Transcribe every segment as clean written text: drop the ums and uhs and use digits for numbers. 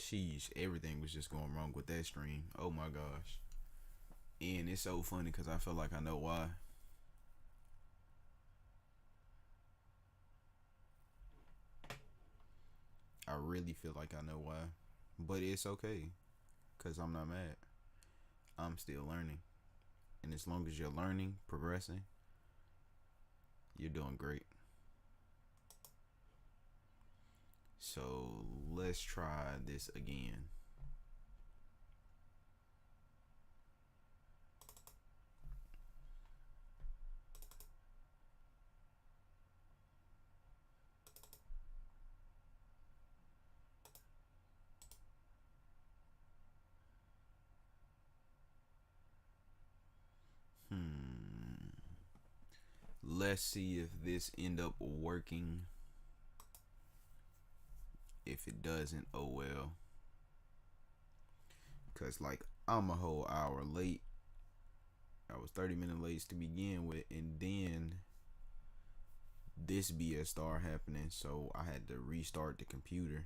Sheesh, everything was just going wrong with that stream. Oh my gosh. And it's so funny because I feel like I know why. I really feel like I know why. But it's okay because I'm not mad. I'm still learning. And as long as you're learning, progressing, you're doing great. So let's try this again. Let's see if this end up working. If it doesn't, oh well. Cause like I'm a whole hour late. I was 30 minutes late to begin with, and then this BS started happening, so I had to restart the computer.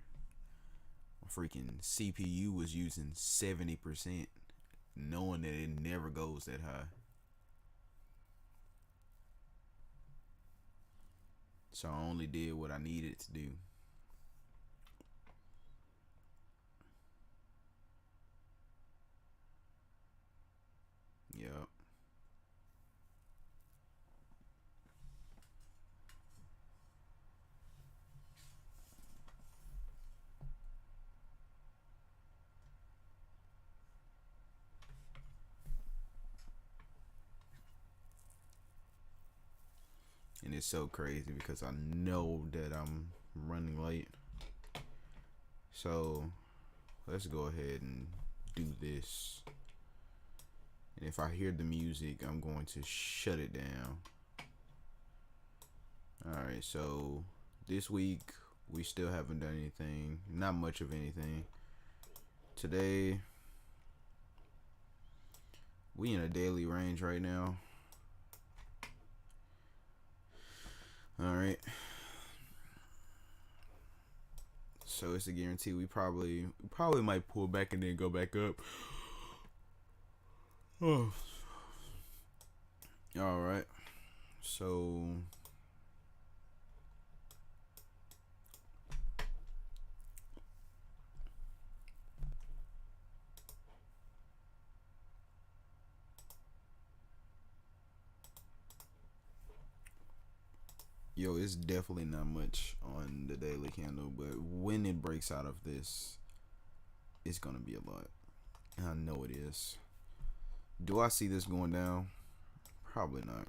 My freaking CPU was using 70%, knowing that it never goes that high. So I only did what I needed to do. Yep. And it's so crazy because I know that I'm running late. So let's go ahead and do this. And if I hear the music, I'm going to shut it down. Alright, so this week we still haven't done anything. Not much of anything. Today we in a daily range right now. Alright. So it's a guarantee we probably might pull back and then go back up. Oh. Alright. So yo, it's definitely not much on the daily candle, but when it breaks out of this, it's gonna be a lot. And I know it is. Do I see this going down? Probably not.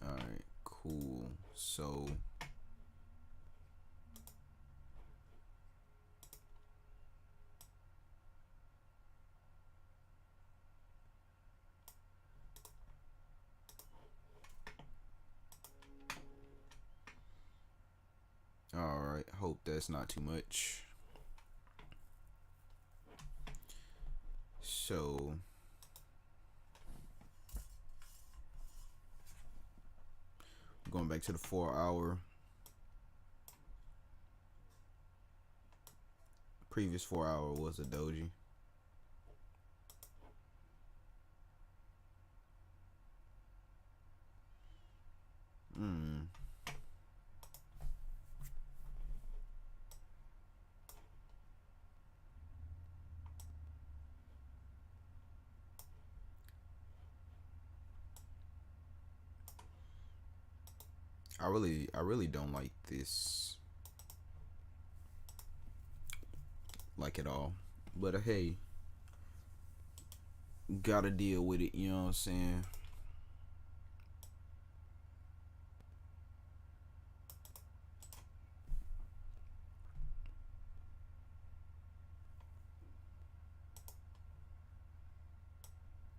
Alright, cool. So alright, hope that's not too much. So going back to the 4 hour. Previous 4 hour was a doji. I really don't like this, like, at all. But hey, gotta deal with it, you know what I'm saying?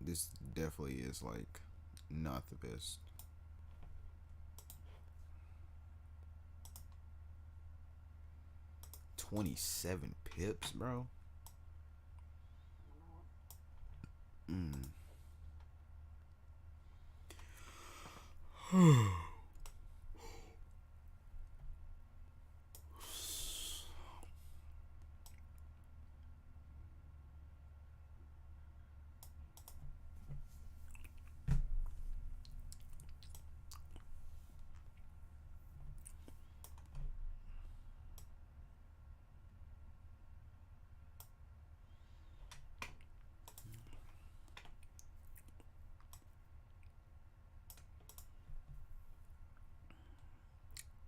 This definitely is like not the best. $27 pips, bro.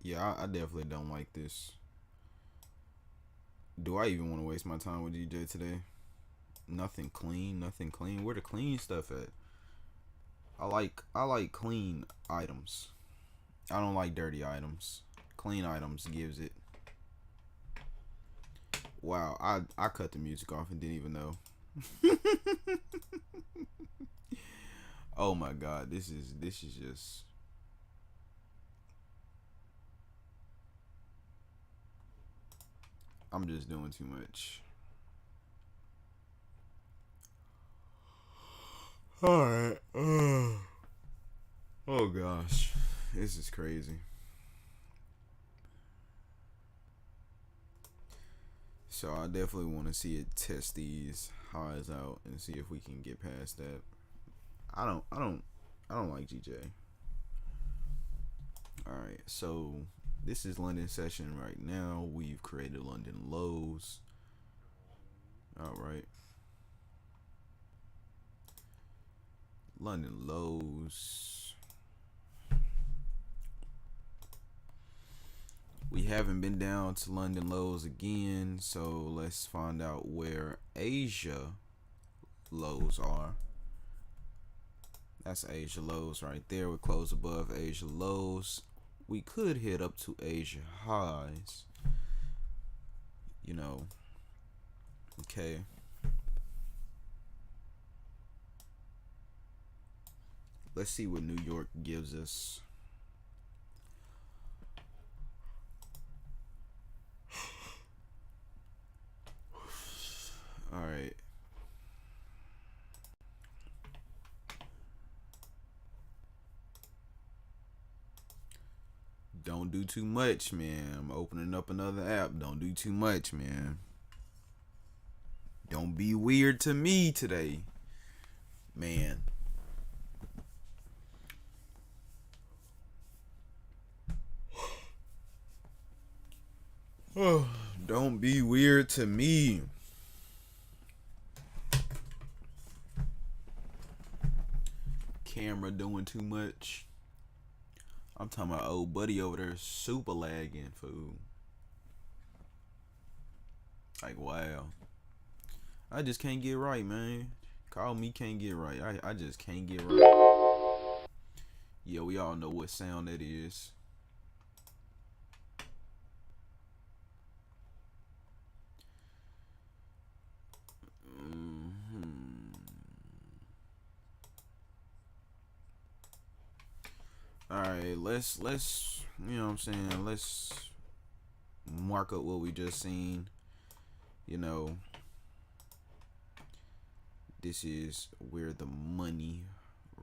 Yeah, I definitely don't like this. Do I even want to waste my time with DJ today? Nothing clean, nothing clean. Where the clean stuff at? I like clean items. I don't like dirty items. Clean items gives it. Wow, I cut the music off and didn't even know. Oh my god, this is just I'm just doing too much. Alright. Oh gosh. This is crazy. So I definitely want to see it test these highs out and see if we can get past that. I don't like GJ. Alright, so this is London session right now. We've created London lows. Alright. London lows. We haven't been down to London lows again, so let's find out where Asia lows are. That's Asia lows right there. We close above Asia lows. We could hit up to Asia highs. You know. Okay. Let's see what New York gives us. All right. Don't do too much, man. I'm opening up another app. Don't do too much, man. Don't be weird to me today, man. Oh, don't be weird to me. Camera doing too much. I'm talking about old buddy over there super lagging, fool. Like, wow. I just can't get right, man. Call me can't get right. I just can't get right. Yeah, we all know what sound that is. Alright, let's you know what I'm saying, let's mark up what we just seen. You know, this is where the money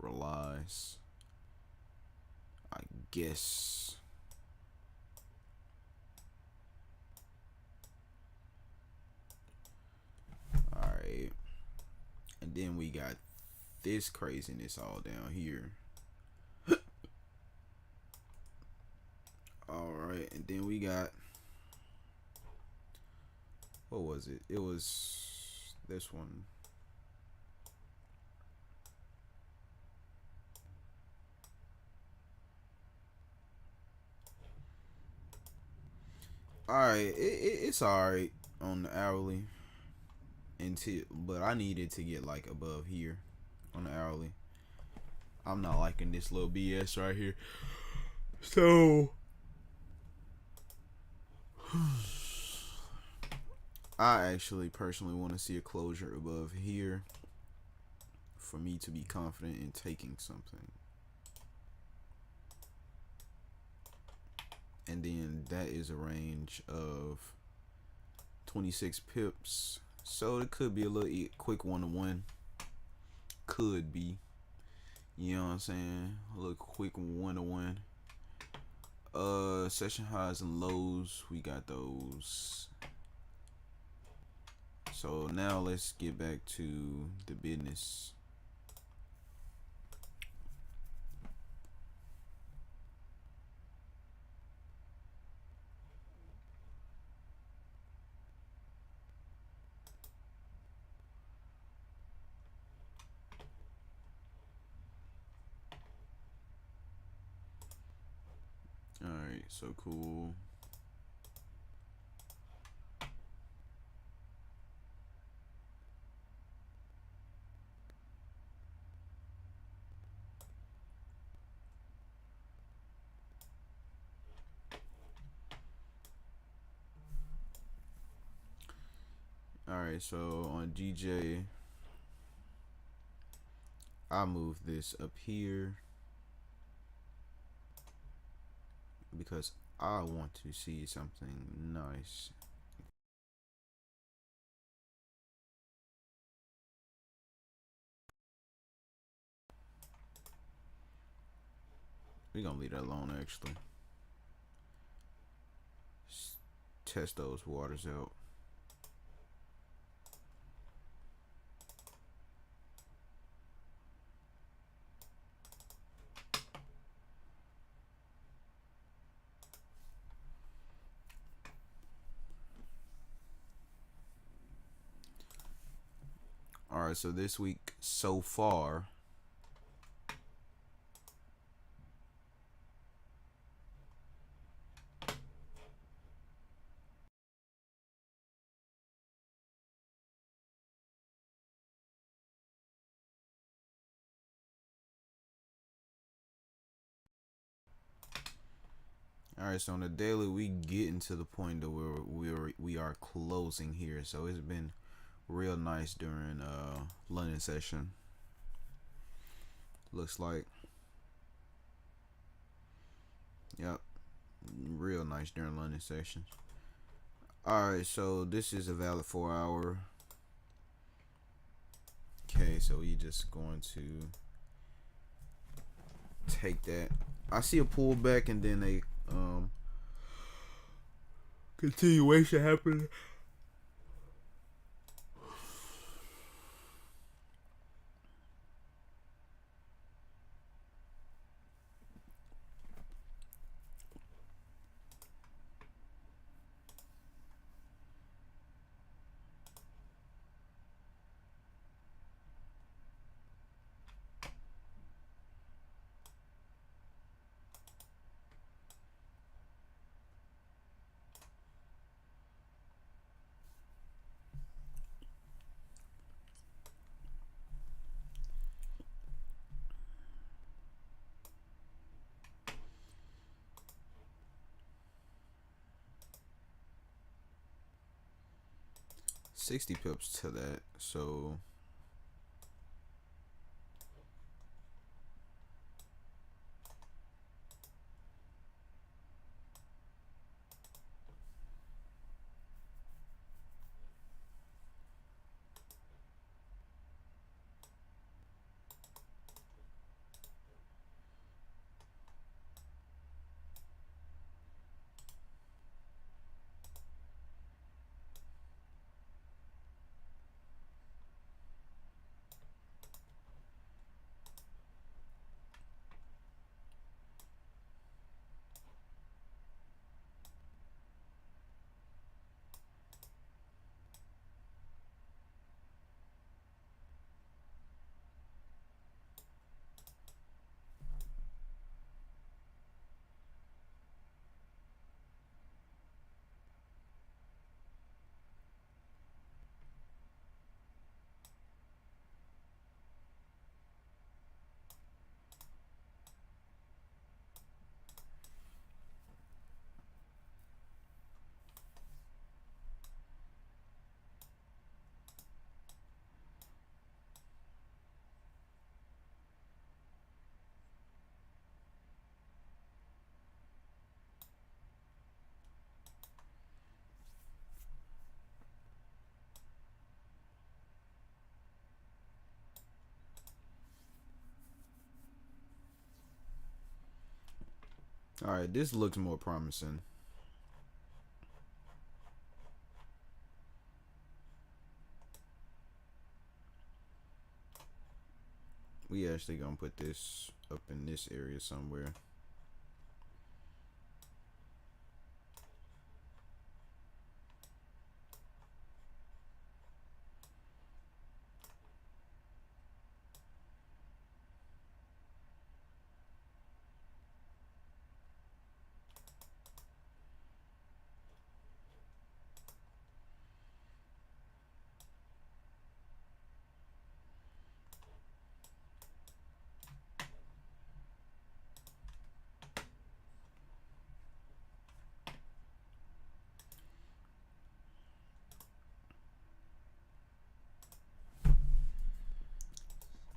relies, I guess. Alright. And then we got this craziness all down here. Alright, and then we got, what was it? It was this one. Alright, it's alright on the hourly. But I needed to get like above here on the hourly. I'm not liking this little BS right here. So I actually personally want to see a closure above here for me to be confident in taking something. And then that is a range of 26 pips. So it could be a little quick 1-to-1. Could be. You know what I'm saying? A little quick 1-to-1. Session highs and lows, we got those. So now let's get back to the business. Alright, so cool. Alright, so on GJ, I move this up here because I want to see something nice. We're gonna leave that alone actually. Test those waters out. Alright, so this week so far, alright, so on the daily we getting to the point that we are closing here. So it's been real nice during London session. Looks like, yep, real nice during London session. Alright, so this is a valid 4-hour. Okay, so we just going to take that. I see a pullback and then a continuation happening. $60 pips to that, so All right, this looks more promising. We actually gonna put this up in this area somewhere.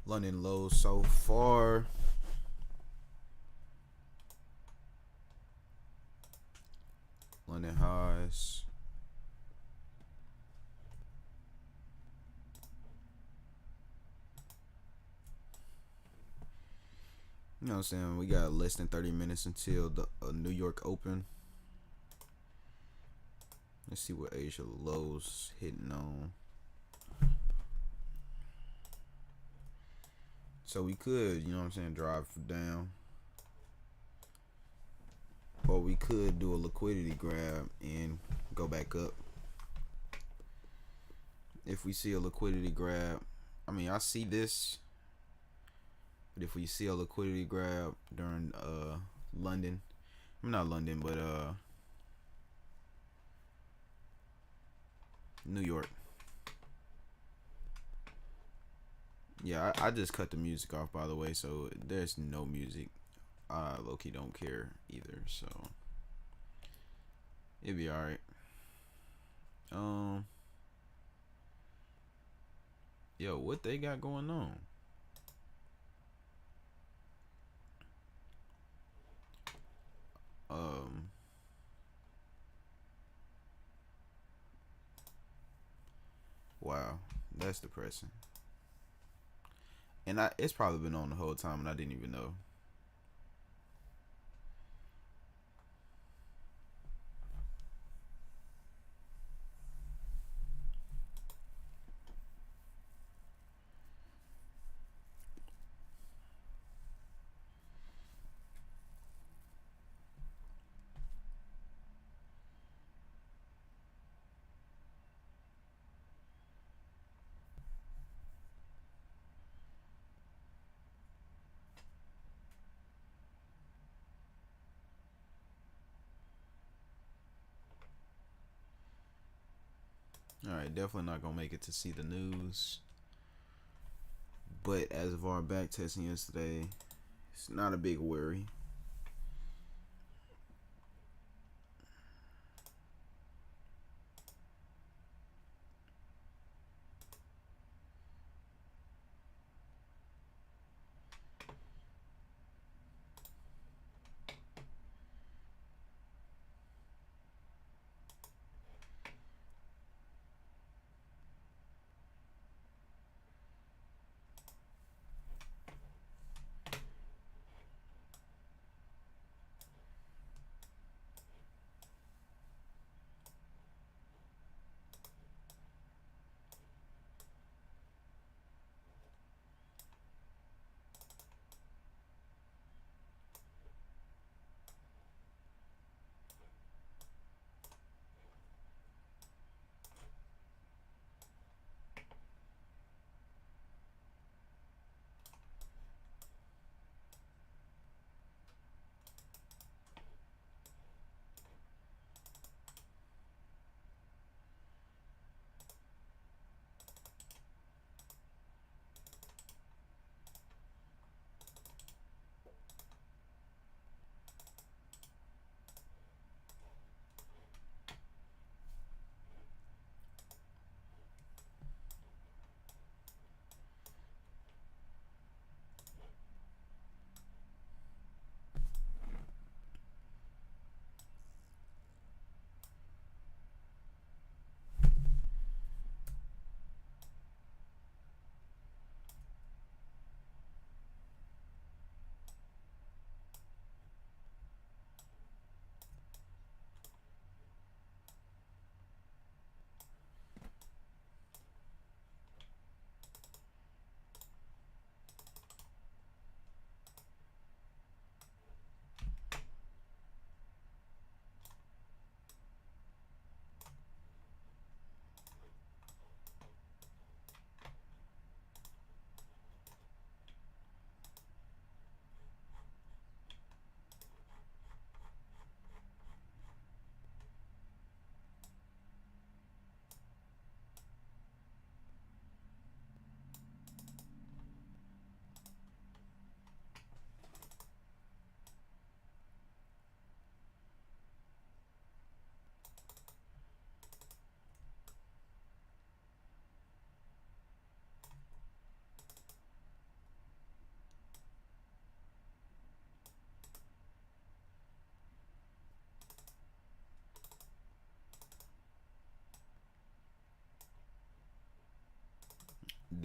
London lows so far. London highs. You know what I'm saying? We got less than 30 minutes until the New York Open. Let's see what Asia lows hitting on. So we could, you know what I'm saying, drive down. Or we could do a liquidity grab and go back up. If we see a liquidity grab, I mean, I see this. But if we see a liquidity grab during London, I'm not London, but New York. Yeah, I just cut the music off, by the way, so there's no music. Low-key don't care either, so it'll be alright. Yo, what they got going on? Wow, that's depressing. And it's probably been on the whole time and I didn't even know. Alright, definitely not gonna make it to see the news. But as of our back testing yesterday, it's not a big worry.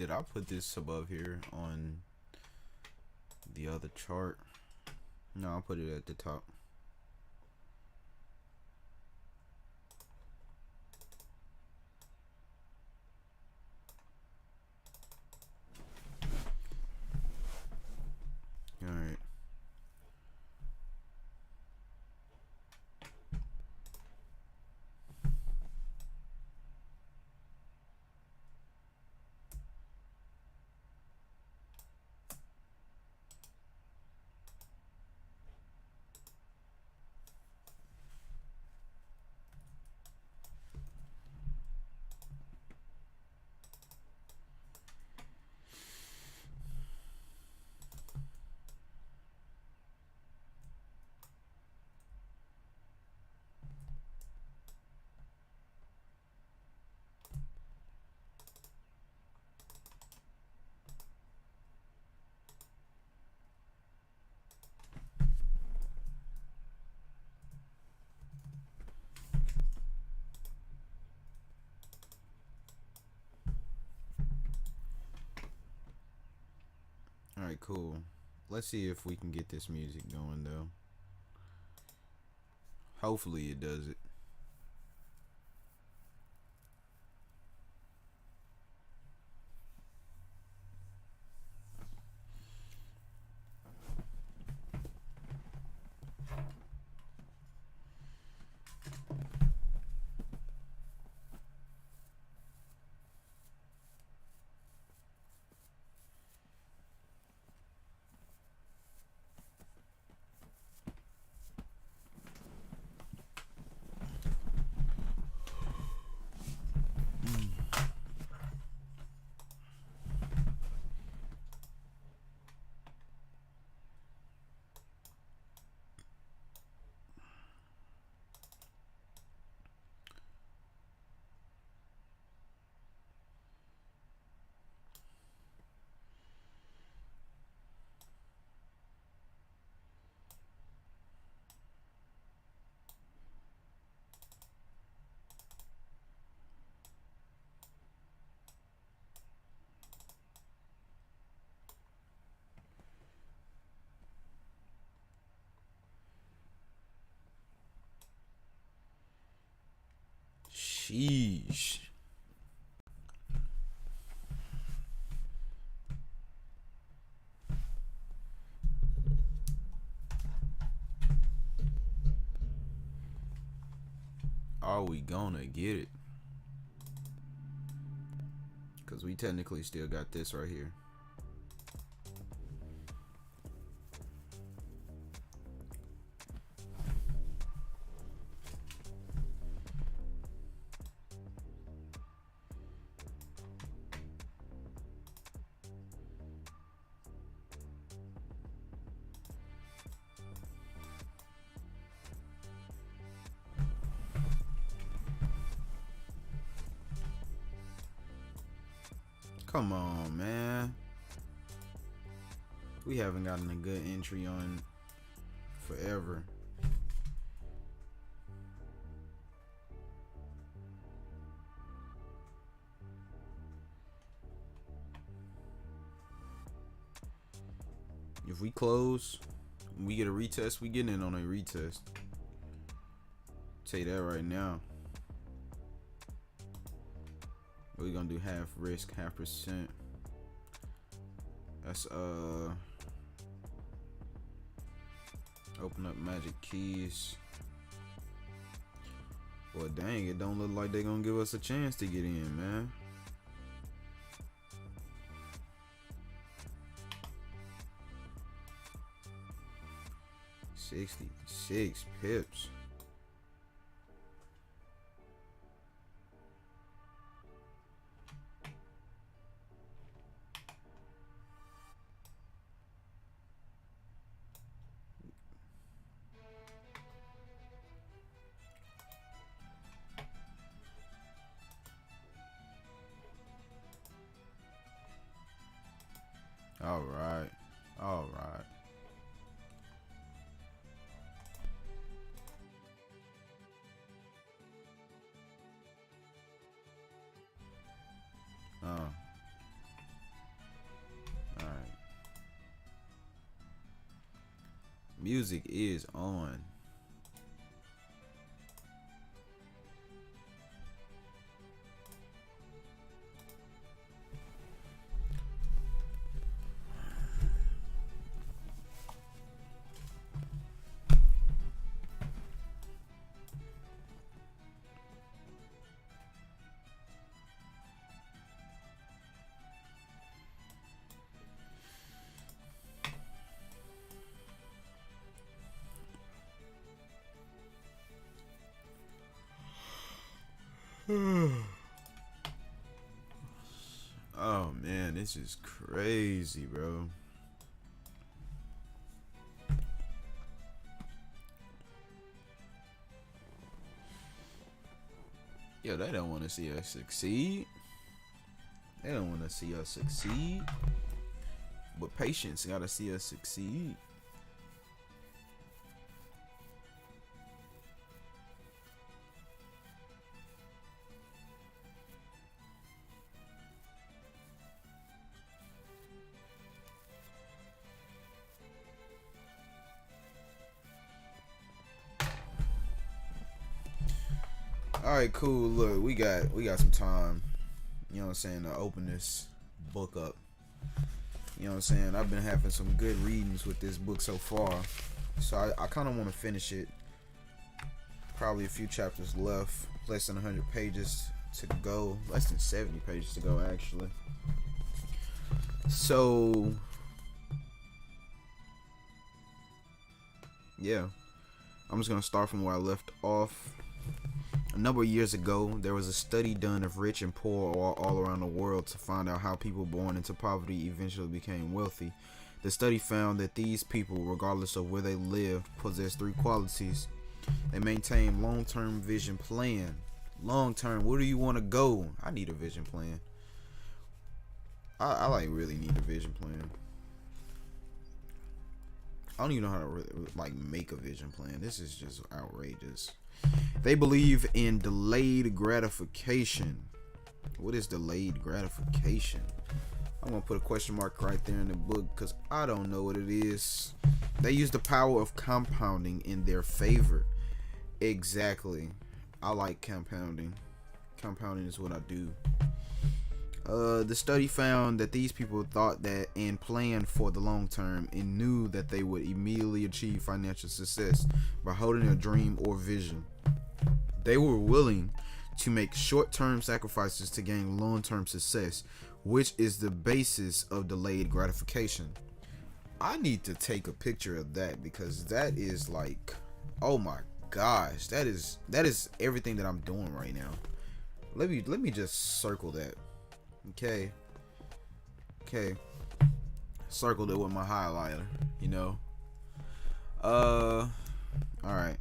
did I put this above here on the other chart? No, I'll put it at the top. All right. All right, cool. Let's see if we can get this music going though. Hopefully it does it. Sheesh. Are we gonna get it? Because we technically still got this right here. Come on, man. We haven't gotten a good entry on forever. If we close, we get a retest, we getting in on a retest. Tell you that right now. We're gonna do half risk, half percent. That's open up magic keys. Well, dang, it don't look like they're gonna give us a chance to get in, man. $66 pips. All right. All right. music is on. Oh man, this is crazy, bro. Yo, they don't want to see us succeed. They don't want to see us succeed. But patience gotta see us succeed. All right, cool. Look, we got some time. You know what I'm saying, to open this book up. You know what I'm saying? I've been having some good readings with this book so far. So I kind of want to finish it. Probably a few chapters left. Less than 100 pages to go. Less than 70 pages to go, actually. So, yeah. I'm just going to start from where I left off. A number of years ago, there was a study done of rich and poor all around the world to find out how people born into poverty eventually became wealthy. The study found that these people, regardless of where they lived, possessed three qualities. They maintain long-term vision plan. Long-term, where do you want to go? I need a vision plan. I like really need a vision plan. I don't even know how to really, like, make a vision plan. This is just outrageous. They believe in delayed gratification. What is delayed gratification? I'm gonna put a question mark right there in the book because I don't know what it is. They use the power of compounding in their favor. Exactly. I like compounding. Compounding is what I do. The study found that these people thought that and planned for the long term and knew that they would immediately achieve financial success by holding a dream or vision. They were willing to make short-term sacrifices to gain long-term success, which is the basis of delayed gratification. I need to take a picture of that because that is like, oh my gosh, that is everything that I'm doing right now. Let me just circle that. Okay, circled it with my highlighter, you know. All right.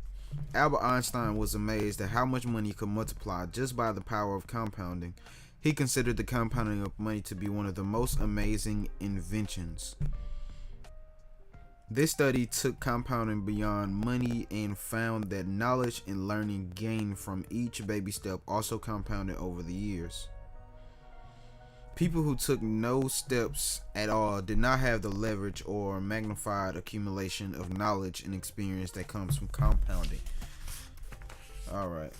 Albert Einstein was amazed at how much money could multiply just by the power of compounding. He considered the compounding of money to be one of the most amazing inventions. This study took compounding beyond money and found that knowledge and learning gained from each baby step also compounded over the years. People who took no steps at all did not have the leverage or magnified accumulation of knowledge and experience that comes from compounding. All right.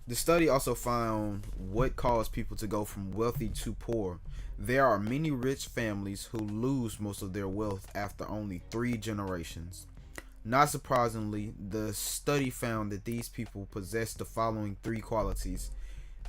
The study also found what caused people to go from wealthy to poor. There are many rich families who lose most of their wealth after only 3 generations. Not surprisingly, the study found that these people possess the following 3 qualities.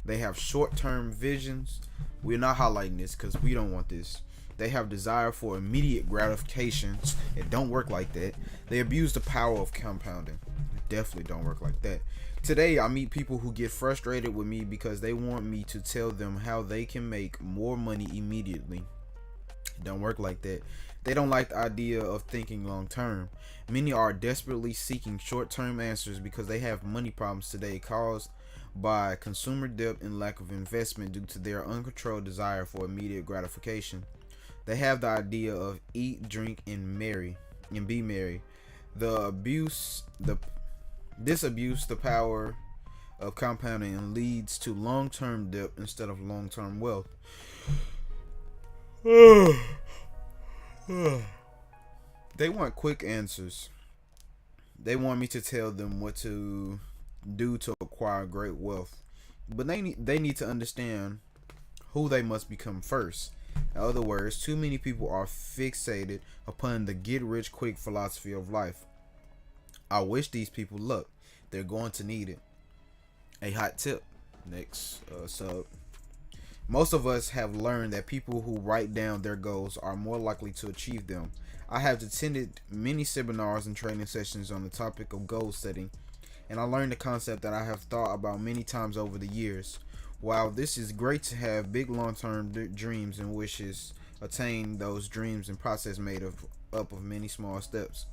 They have short-term visions. We're not highlighting this because we don't want this. They have desire for immediate gratification. It don't work like that. They abuse the power of compounding. It definitely don't work like that. Today, I meet people who get frustrated with me because they want me to tell them how they can make more money immediately. It don't work like that. They don't like the idea of thinking long term. Many are desperately seeking short-term answers because they have money problems today caused by consumer debt and lack of investment due to their uncontrolled desire for immediate gratification. They have the idea of eat, drink, and be merry. This abuse the power of compounding and leads to long-term debt instead of long-term wealth. They want quick answers. They want me to tell them what to do to acquire great wealth. But they need to understand who they must become first. In other words, too many people are fixated upon the get rich quick philosophy of life. I wish these people luck. They're going to need it. A hot tip. Next sub. Most of us have learned that people who write down their goals are more likely to achieve them. I have attended many seminars and training sessions on the topic of goal setting, and I learned a concept that I have thought about many times over the years. While this is great to have big long-term dreams and wishes, attain those dreams and process made up of many small steps.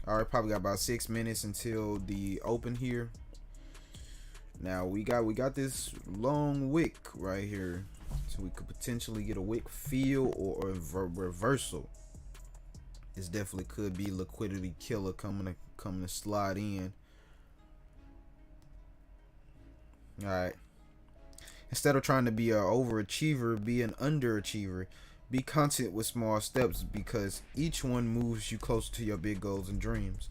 Alright, probably got about 6 minutes until the open here. Now we got this long wick right here, so we could potentially get a wick fill or a reversal. This definitely could be liquidity killer coming to slide in. All right. Instead of trying to be an overachiever, be an underachiever. Be content with small steps because each one moves you closer to your big goals and dreams.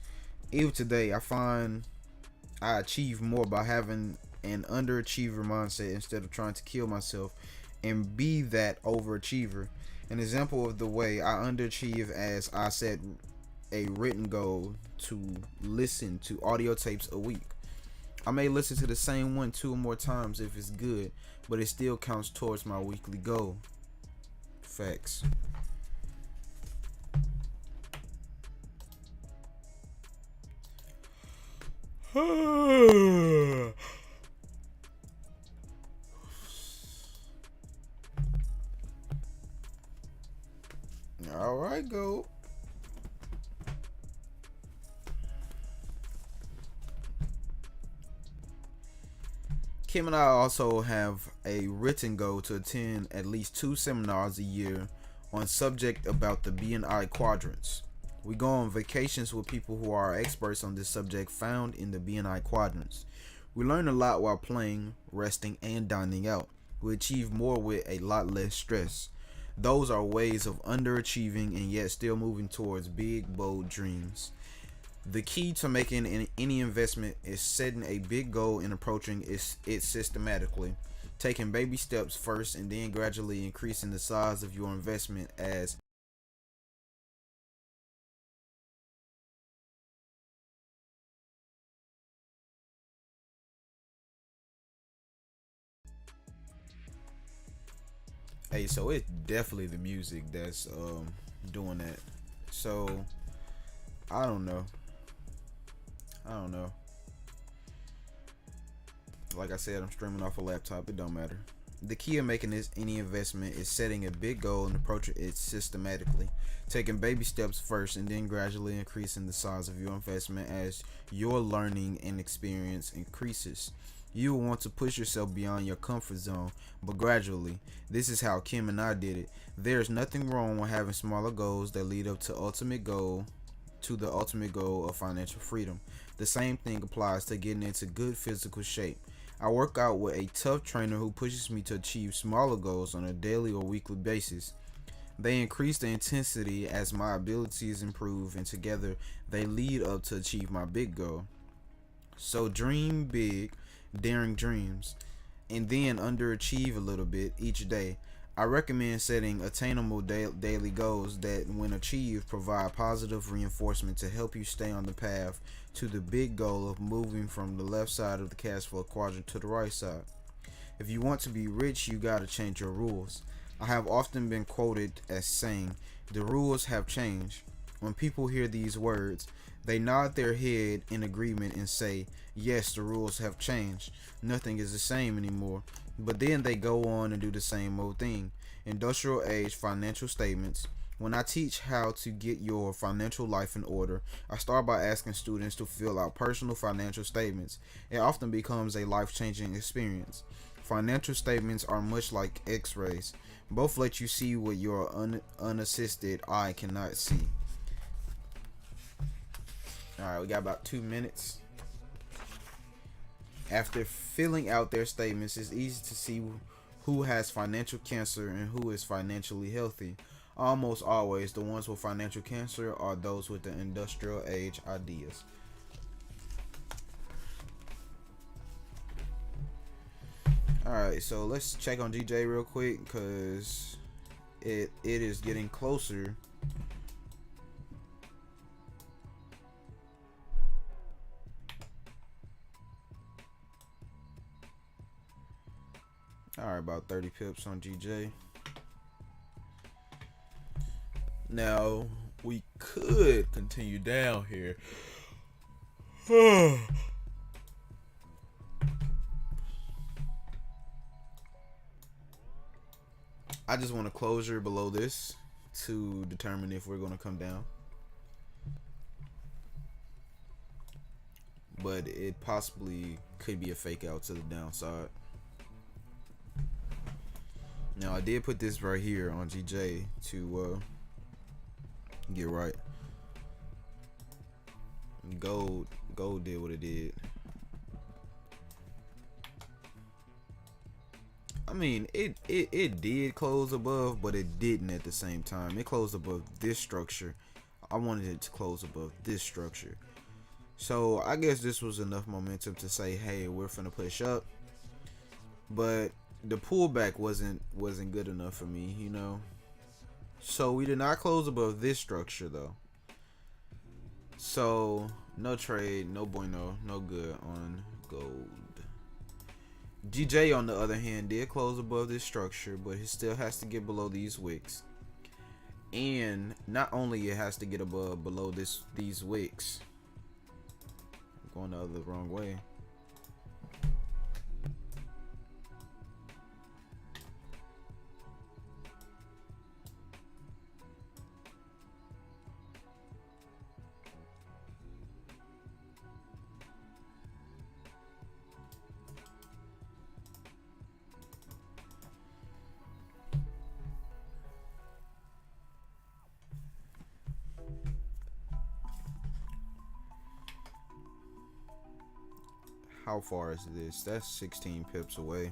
Even today, I find I achieve more by having an underachiever mindset instead of trying to kill myself and be that overachiever. An example of the way I underachieve, as I set a written goal to listen to audio tapes a week. I may listen to the same one 2 or more times if it's good, but it still counts towards my weekly goal. Facts. All right, go. Kim and I also have a written goal to attend at least 2 seminars a year on subject about the BNI quadrants. We go on vacations with people who are experts on this subject found in the BNI quadrants. We learn a lot while playing, resting, and dining out. We achieve more with a lot less stress. Those are ways of underachieving and yet still moving towards big, bold dreams. The key to making any investment is setting a big goal and approaching it systematically, taking baby steps first and then gradually increasing the size of your investment as hey, so it's definitely the music that's doing that. So I don't know. Like I said, I'm streaming off a laptop. It don't matter. The key of making any investment is setting a big goal and approaching it systematically, taking baby steps first and then gradually increasing the size of your investment as your learning and experience increases. You will want to push yourself beyond your comfort zone, but gradually. This is how Kim and I did it. There's nothing wrong with having smaller goals that lead up to the ultimate goal of financial freedom. The same thing applies to getting into good physical shape. I work out with a tough trainer who pushes me to achieve smaller goals on a daily or weekly basis. They increase the intensity as my abilities improve, and together they lead up to achieve my big goal. So dream big, daring dreams, and then underachieve a little bit each day. I recommend setting attainable daily goals that, when achieved, provide positive reinforcement to help you stay on the path to the big goal of moving from the left side of the cash flow quadrant to the right side. If you want to be rich, you gotta change your rules. I have often been quoted as saying, "The rules have changed." When people hear these words, they nod their head in agreement and say, "Yes, the rules have changed. Nothing is the same anymore." But then they go on and do the same old thing. Industrial age financial statements. When I teach how to get your financial life in order, I start by asking students to fill out personal financial statements. It often becomes a life-changing experience. Financial statements are much like x-rays. Both let you see what your unassisted eye cannot see. Alright, we got about 2 minutes. After filling out their statements, it's easy to see who has financial cancer and who is financially healthy. Almost always, the ones with financial cancer are those with the industrial age ideas. Alright, so let's check on GJ real quick because it is getting closer. Alright, about 30 pips on GJ. Now, we could continue down here. I just want a closure below this to determine if we're going to come down. But it possibly could be a fake out to the downside. Now, I did put this right here on GJ to get right. Gold did what it did. I mean, it did close above, but it didn't at the same time. It closed above this structure. I wanted it to close above this structure. So I guess this was enough momentum to say, hey, we're finna push up. But the pullback wasn't good enough for me, you know. So we did not close above this structure though. So no trade, no bueno, no good on gold. GJ on the other hand did close above this structure, but it still has to get below these wicks. And not only it has to get below these wicks. I'm going the wrong way. How far is this? That's 16 pips away.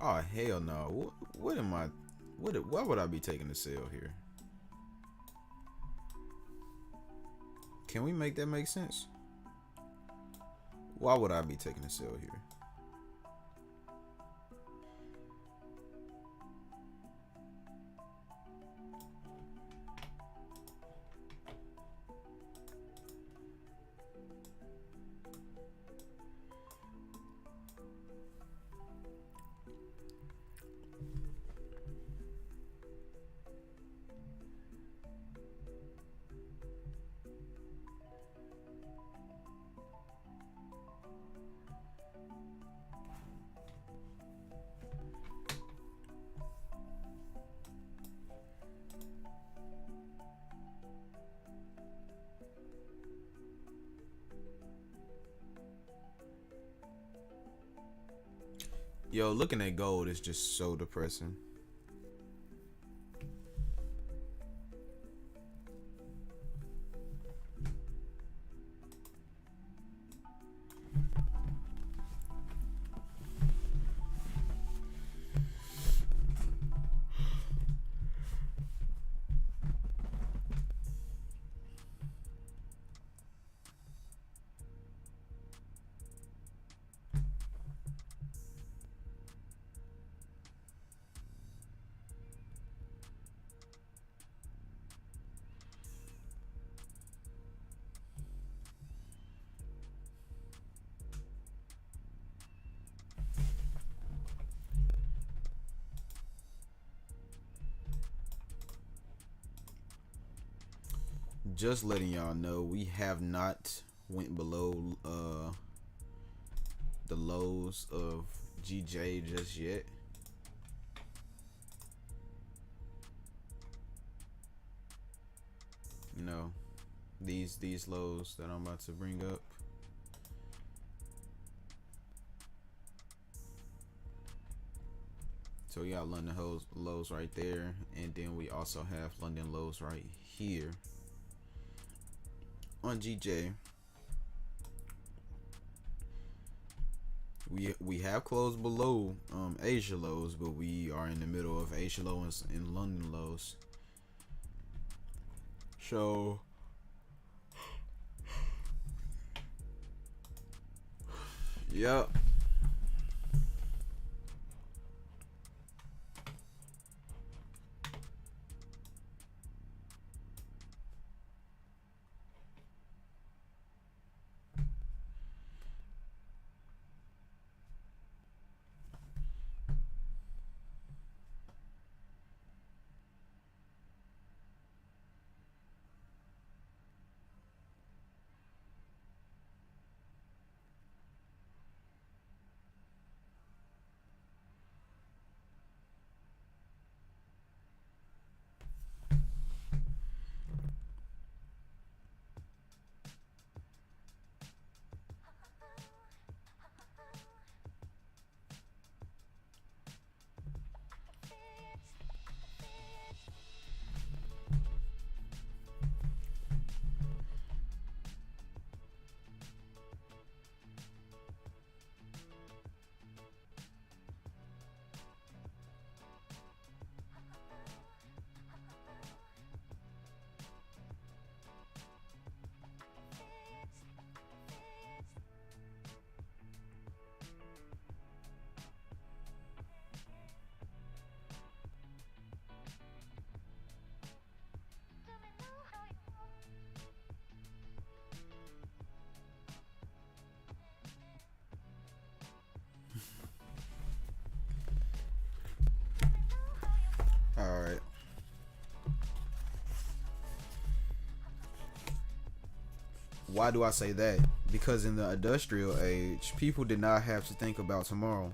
Oh hell no! What am I? Why would I be taking a sale here? Can we make that make sense? Why would I be taking a sale here? Yo, looking at gold is just so depressing. just letting y'all know, we have not went below the lows of GJ just yet. You know, these lows that I'm about to bring up. So we got London lows right there, and then we also have London lows right here on GJ. We have closed below Asia lows, but we are in the middle of Asia lows and London lows. So yep. All right. Why do I say that? Because in the industrial age, people did not have to think about tomorrow.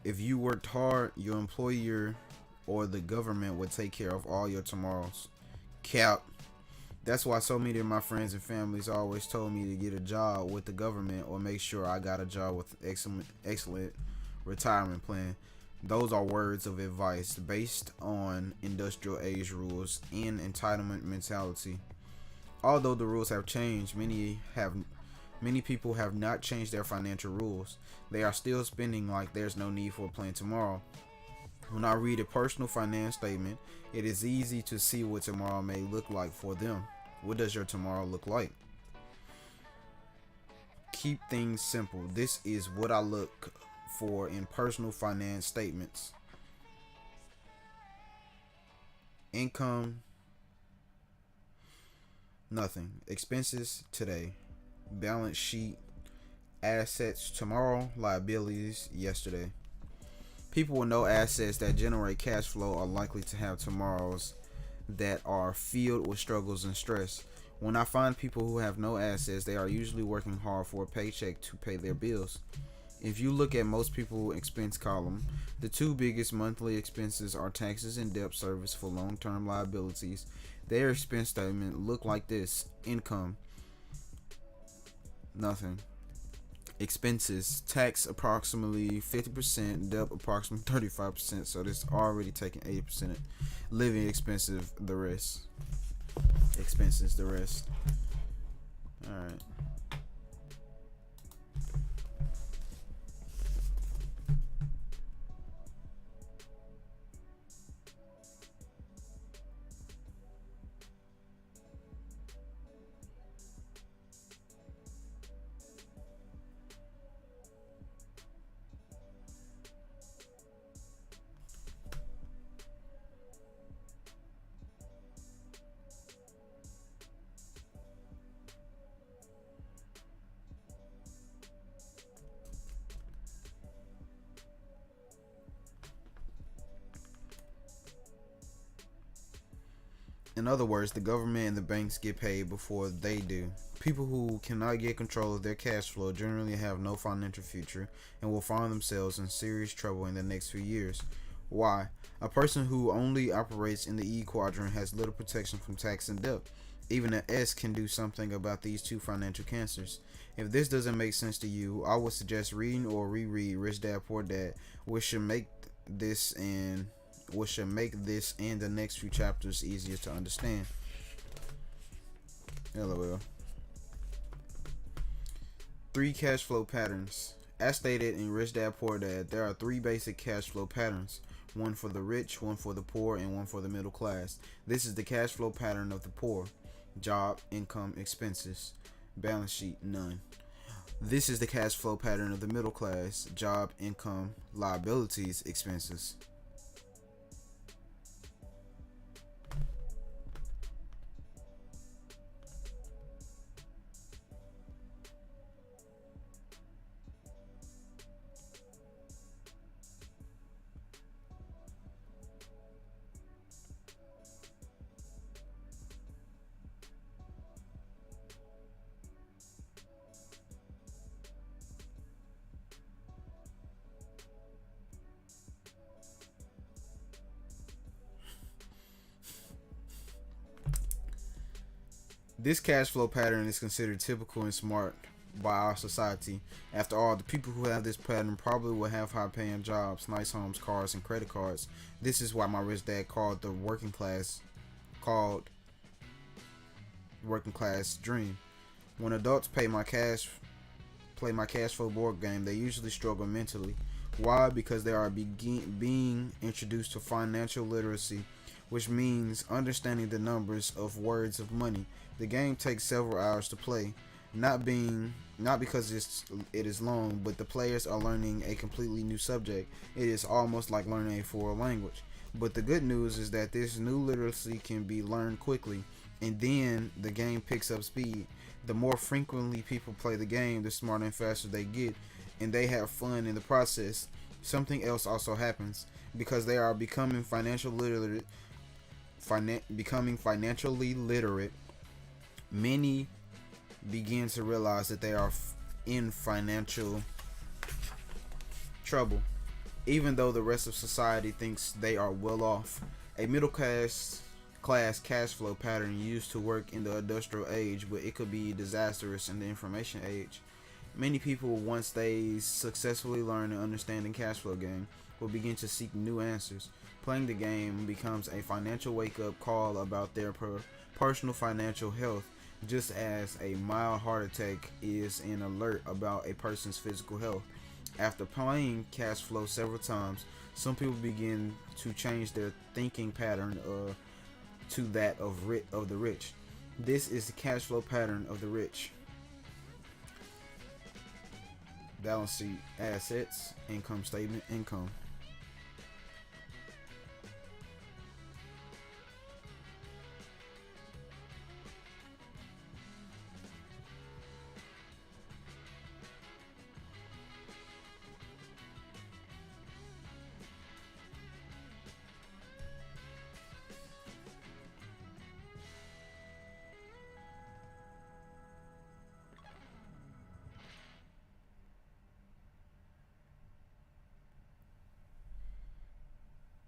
If you worked hard, your employer or the government would take care of all your tomorrows. Cap. That's why so many of my friends and families always told me to get a job with the government or make sure I got a job with excellent retirement plan. Those are words of advice based on industrial age rules and entitlement mentality. Although the rules have changed, many people have not changed their financial rules. They are still spending like there's no need for a plan tomorrow. When I read a personal finance statement, it is easy to see what tomorrow may look like for them. What does your tomorrow look like? Keep things simple. This is what I look for in personal finance statements. Income, nothing. Expenses today. Balance sheet, assets tomorrow, liabilities yesterday. People with no assets that generate cash flow are likely to have tomorrows that are filled with struggles and stress. When I find people who have no assets, they are usually working hard for a paycheck to pay their bills. If you look at most people's expense column, the two biggest monthly expenses are taxes and debt service for long-term liabilities. Their expense statement look like this: income, nothing. Expenses, tax approximately 50%, debt approximately 35%, so this already taking 80%. Living expensive, the rest. Expenses, the rest. Alright. In other words, the government and the banks get paid before they do. People who cannot get control of their cash flow generally have no financial future and will find themselves in serious trouble in the next few years. Why? A person who only operates in the E quadrant has little protection from tax and debt. Even an S can do something about these two financial cancers. If this doesn't make sense to you, I would suggest reading or reread Rich Dad Poor Dad, which should make this and the next few chapters easier to understand. LOL. 3 cash flow patterns. As stated in Rich Dad Poor Dad, there are 3 basic cash flow patterns. One for the rich, one for the poor, and one for the middle class. This is the cash flow pattern of the poor. Job, income, expenses. Balance sheet, none. This is the cash flow pattern of the middle class. Job, income, liabilities, expenses. This cash flow pattern is considered typical and smart by our society. After all, the people who have this pattern probably will have high-paying jobs, nice homes, cars, and credit cards. This is why my rich dad called working class dream. When adults play my cash flow board game, they usually struggle mentally. Why? Because they are being introduced to financial literacy, which means understanding the numbers of words of money. The game takes several hours to play, not because it is long, but the players are learning a completely new subject. It is almost like learning a foreign language. But the good news is that this new literacy can be learned quickly, and then the game picks up speed. The more frequently people play the game, the smarter and faster they get, and they have fun in the process. Something else also happens because they are becoming financially literate. Many begin to realize that they are in financial trouble, even though the rest of society thinks they are well off. A middle class cash flow pattern used to work in the industrial age, but it could be disastrous in the information age. Many people, once they successfully learn and understand the cash flow game, will begin to seek new answers. Playing the game becomes a financial wake-up call about their personal financial health, just as a mild heart attack is an alert about a person's physical health. After playing cash flow several times, some people begin to change their thinking pattern to that of the rich. This is the cash flow pattern of the rich. Balance sheet, assets, income statement, income.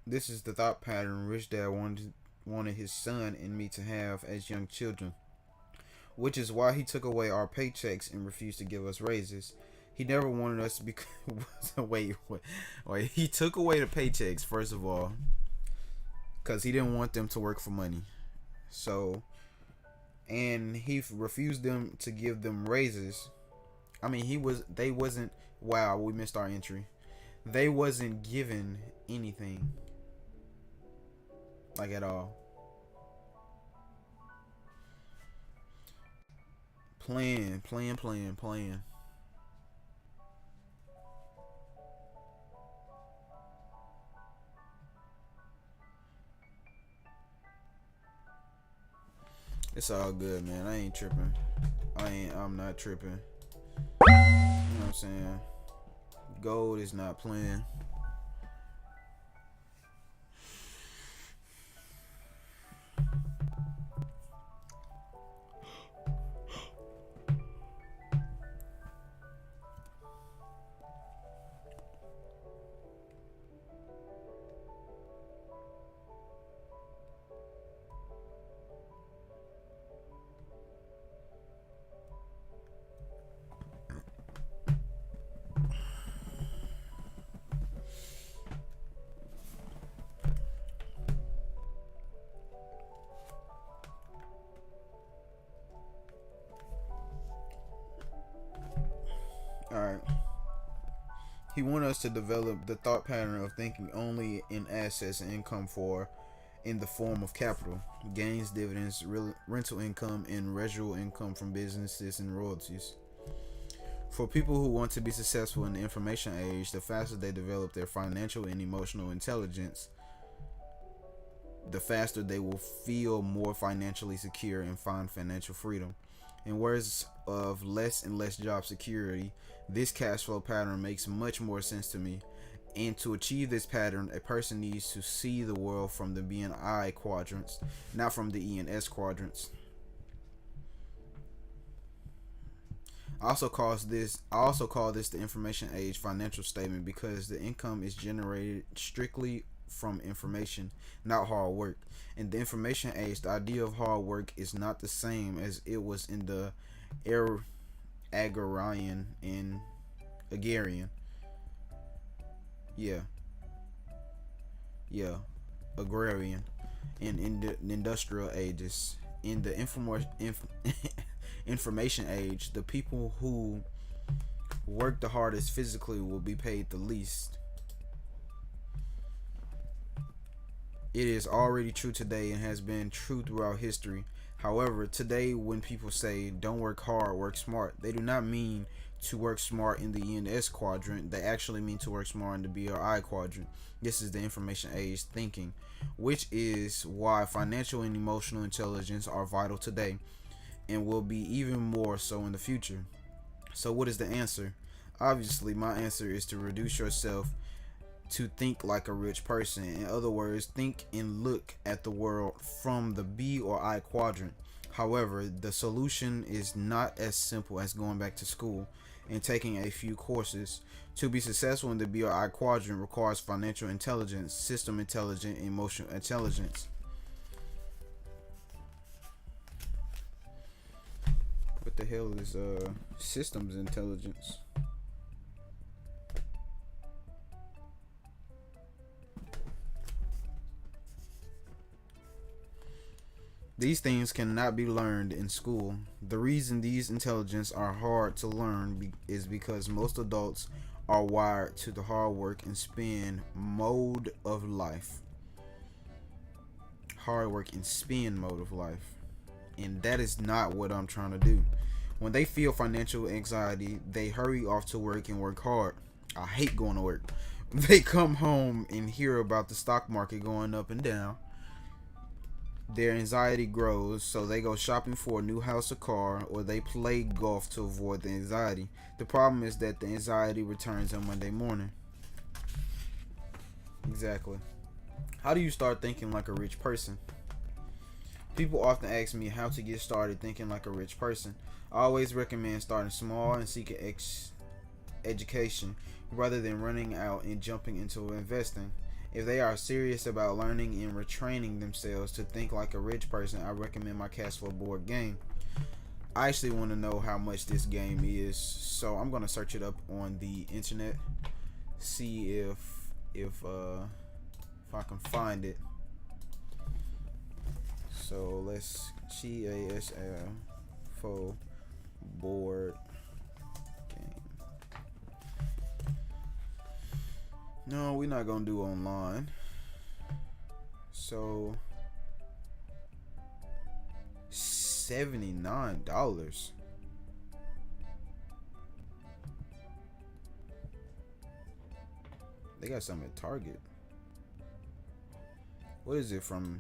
This is the thought pattern Rich Dad wanted his son and me to have as young children, which is why he took away our paychecks and refused to give us raises. He never wanted us to be. wait. He took away the paychecks, first of all, because he didn't want them to work for money. So, and he refused them to give them raises. I mean, they wasn't. Wow, we missed our entry. They wasn't given anything. Like at all. Playing. It's all good, man. I ain't tripping. I'm not tripping. You know what I'm saying? Gold is not playing. He wanted us to develop the thought pattern of thinking only in assets and income for in the form of capital gains, dividends, rental income, and residual income from businesses and royalties. For people who want to be successful in the information age, the faster they develop their financial and emotional intelligence, the faster they will feel more financially secure and find financial freedom. In words of less and less job security, this cash flow pattern makes much more sense to me. And to achieve this pattern, a person needs to see the world from the B and I quadrants, not from the E and S quadrants. I also call this the information age financial statement because the income is generated strictly from information, not hard work. In the information age, the idea of hard work is not the same as it was in the agrarian and agrarian. Agrarian and in the industrial ages. In the information age, the people who work the hardest physically will be paid the least. It is already true today and has been true throughout history. However, today when people say don't work hard, work smart, they do not mean to work smart in the E and S quadrant. They actually mean to work smart in the B or I quadrant. This is the information age thinking, which is why financial and emotional intelligence are vital today and will be even more so in the future. So what is the answer? Obviously, my answer is to reduce yourself to think like a rich person. In other words, think and look at the world from the B or I quadrant. However, the solution is not as simple as going back to school and taking a few courses. To be successful in the B or I quadrant requires financial intelligence, system intelligence, and emotional intelligence. What the hell is systems intelligence? These things cannot be learned in school. The reason these intelligence are hard to learn is because most adults are wired to the hard work and spend mode of life. Hard work and spend mode of life. And that is not what I'm trying to do. When they feel financial anxiety, they hurry off to work and work hard. I hate going to work. They come home and hear about the stock market going up and down. Their anxiety grows, so they go shopping for a new house or car, or they play golf to avoid the anxiety. The problem is that the anxiety returns on Monday morning. Exactly. How do you start thinking like a rich person? People often ask me how to get started thinking like a rich person. I always recommend starting small and seeking education rather than running out and jumping into investing. If they are serious about learning and retraining themselves to think like a rich person, I recommend my cash flow board game. I actually want to know how much this game is, so I'm gonna search it up on the internet, see if I can find it. So let's CASL board game. No, we're not gonna do online. So $79. They got something at Target. What is it from?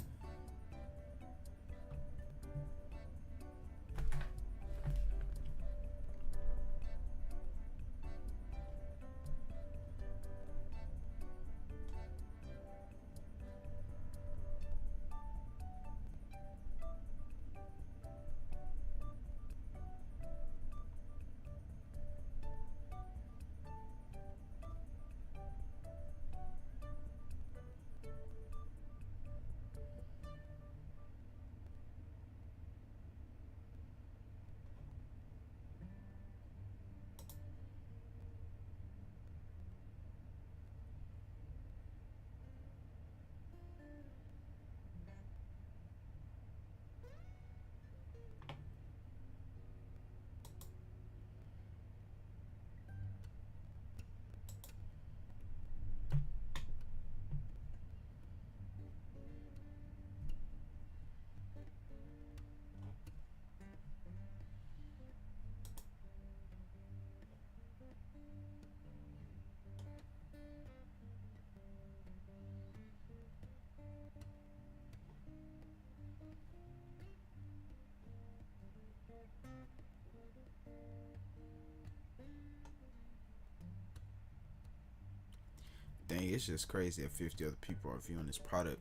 mean, it's just crazy that 50 other people are viewing this product.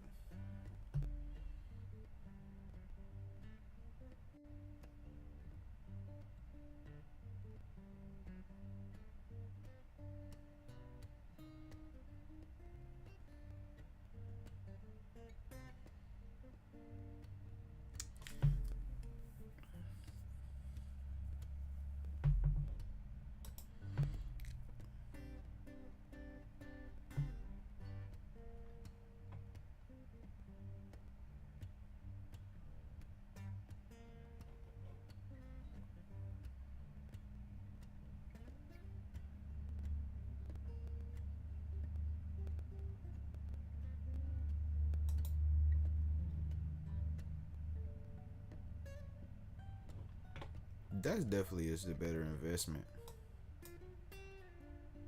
That definitely is the better investment.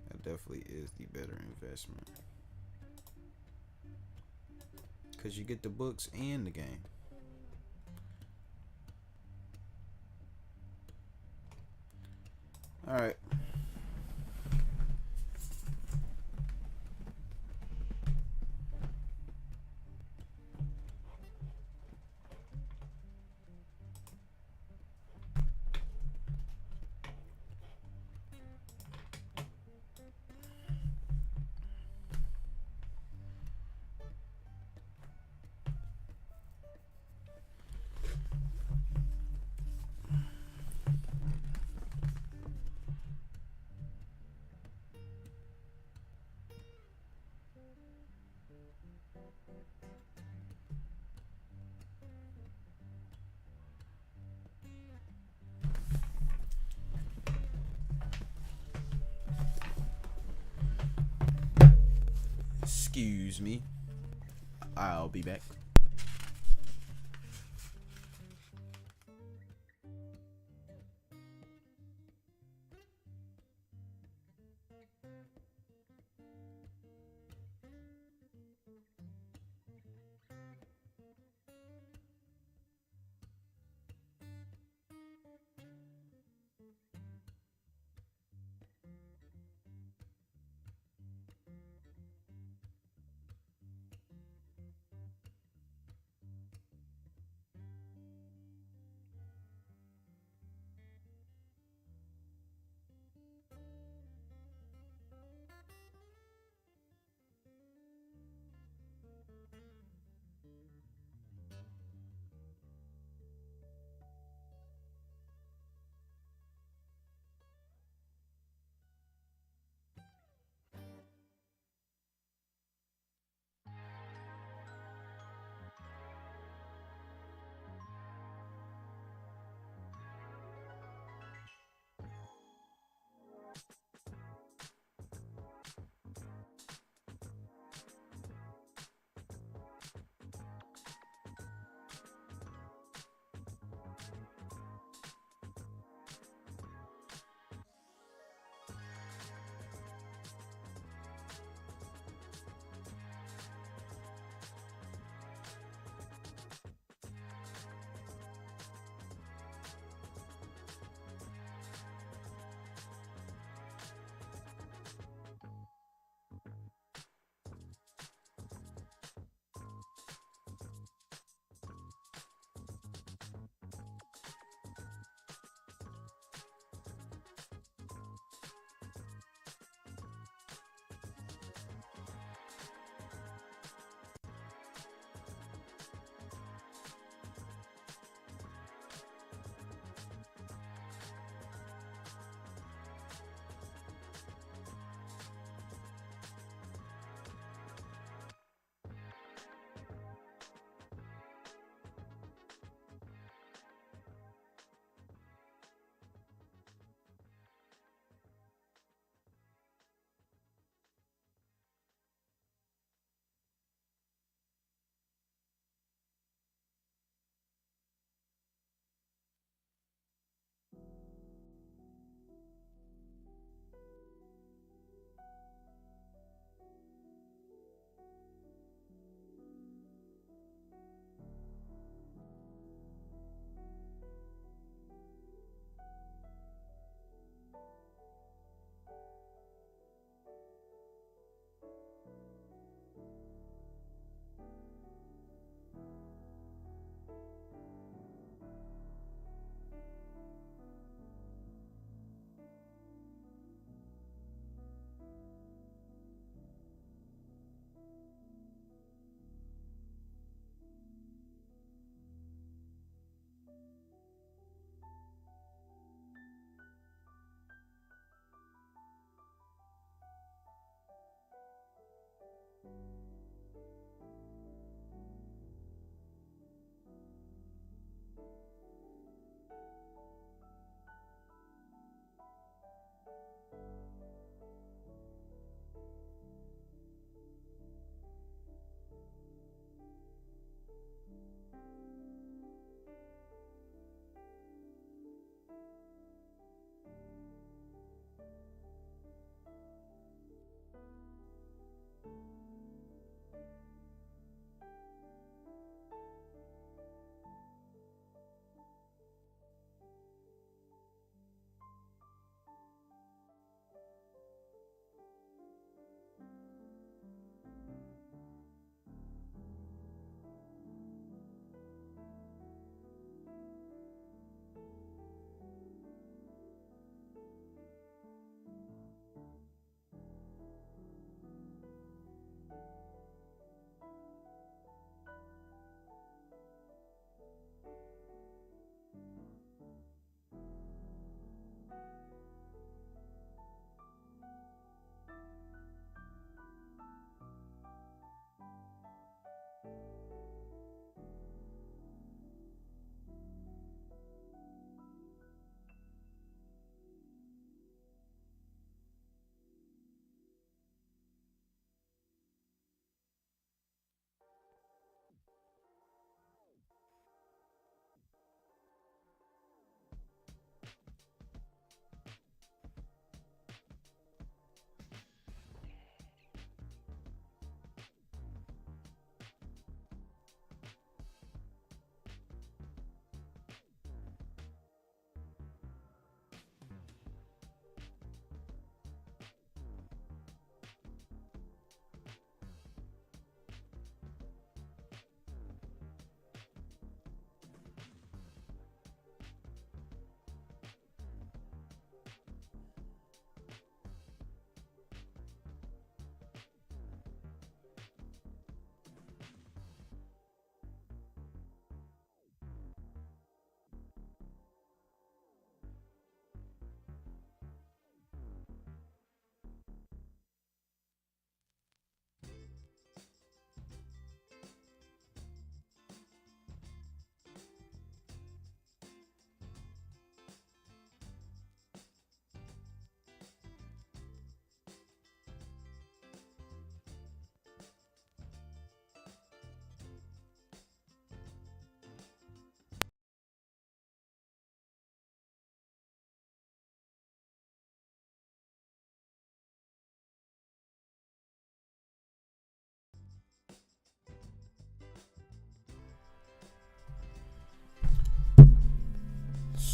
That definitely is the better investment. Because you get the books and the game. Alright. Excuse me. I'll be back.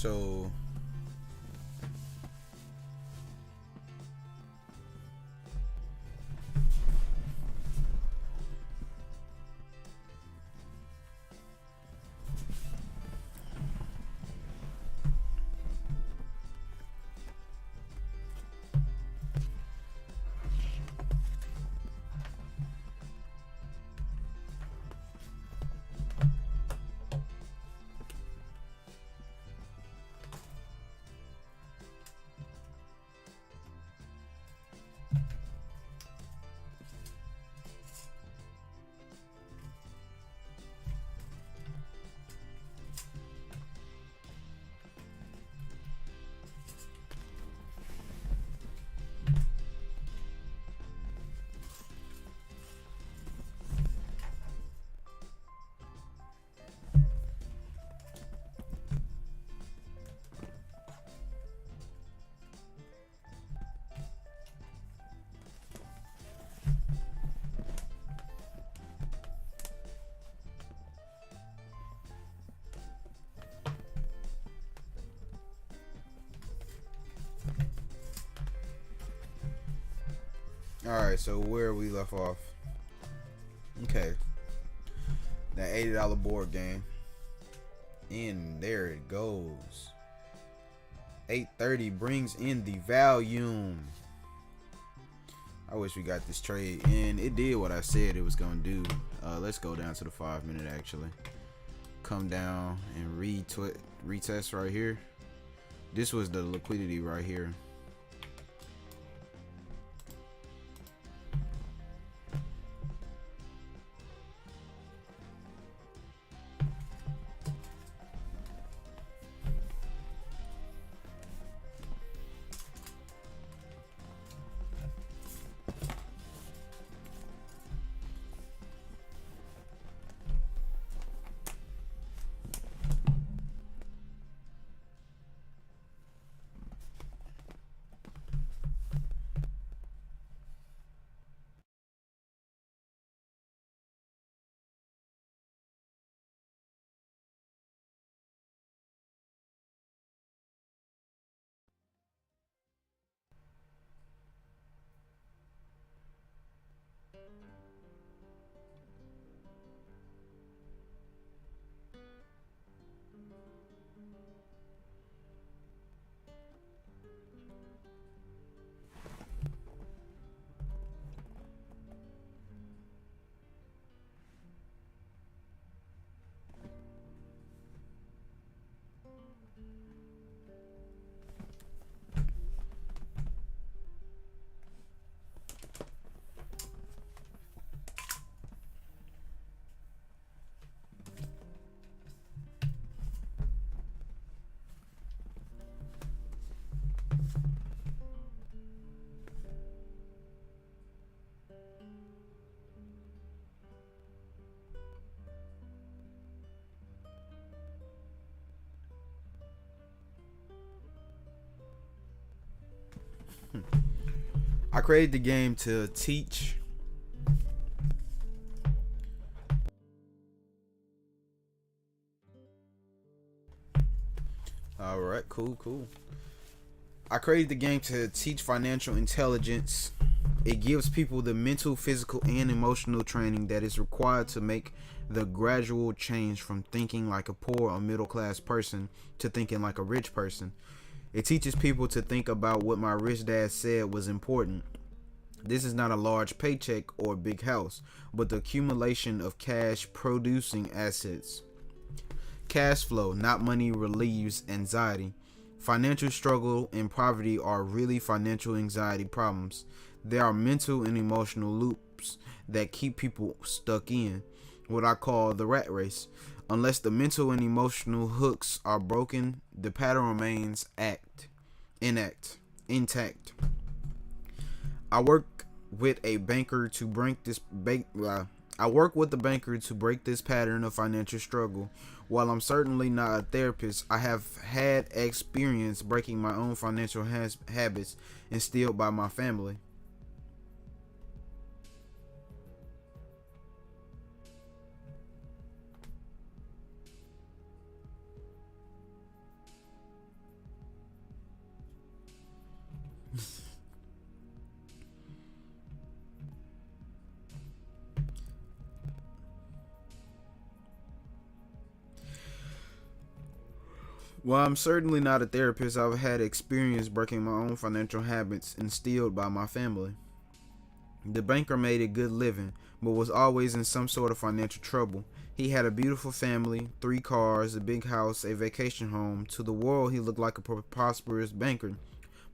So alright, so where we left off. Okay. That $80 board game. And there it goes. 830 brings in the volume. I wish we got this trade, and it did what I said it was gonna do. Let's go down to the 5-minute actually. Come down and retest right here. This was the liquidity right here. I created the game to teach alright, cool. I created the game to teach financial intelligence. It gives people the mental, physical, and emotional training that is required to make the gradual change from thinking like a poor or middle class person to thinking like a rich person. It teaches people to think about what my rich dad said was important. This is not a large paycheck or big house, but the accumulation of cash producing assets. Cash flow, not money, relieves anxiety. Financial struggle and poverty are really financial anxiety problems. They are mental and emotional loops that keep people stuck in what I call the rat race. Unless the mental and emotional hooks are broken, the pattern remains intact. I work with a banker to break this pattern of financial struggle. While I'm certainly not a therapist, I have had experience breaking my own financial habits instilled by my family. While I'm certainly not a therapist, I've had experience breaking my own financial habits instilled by my family. The banker made a good living, but was always in some sort of financial trouble. He had a beautiful family, 3 cars, a big house, a vacation home. To the world, he looked like a prosperous banker.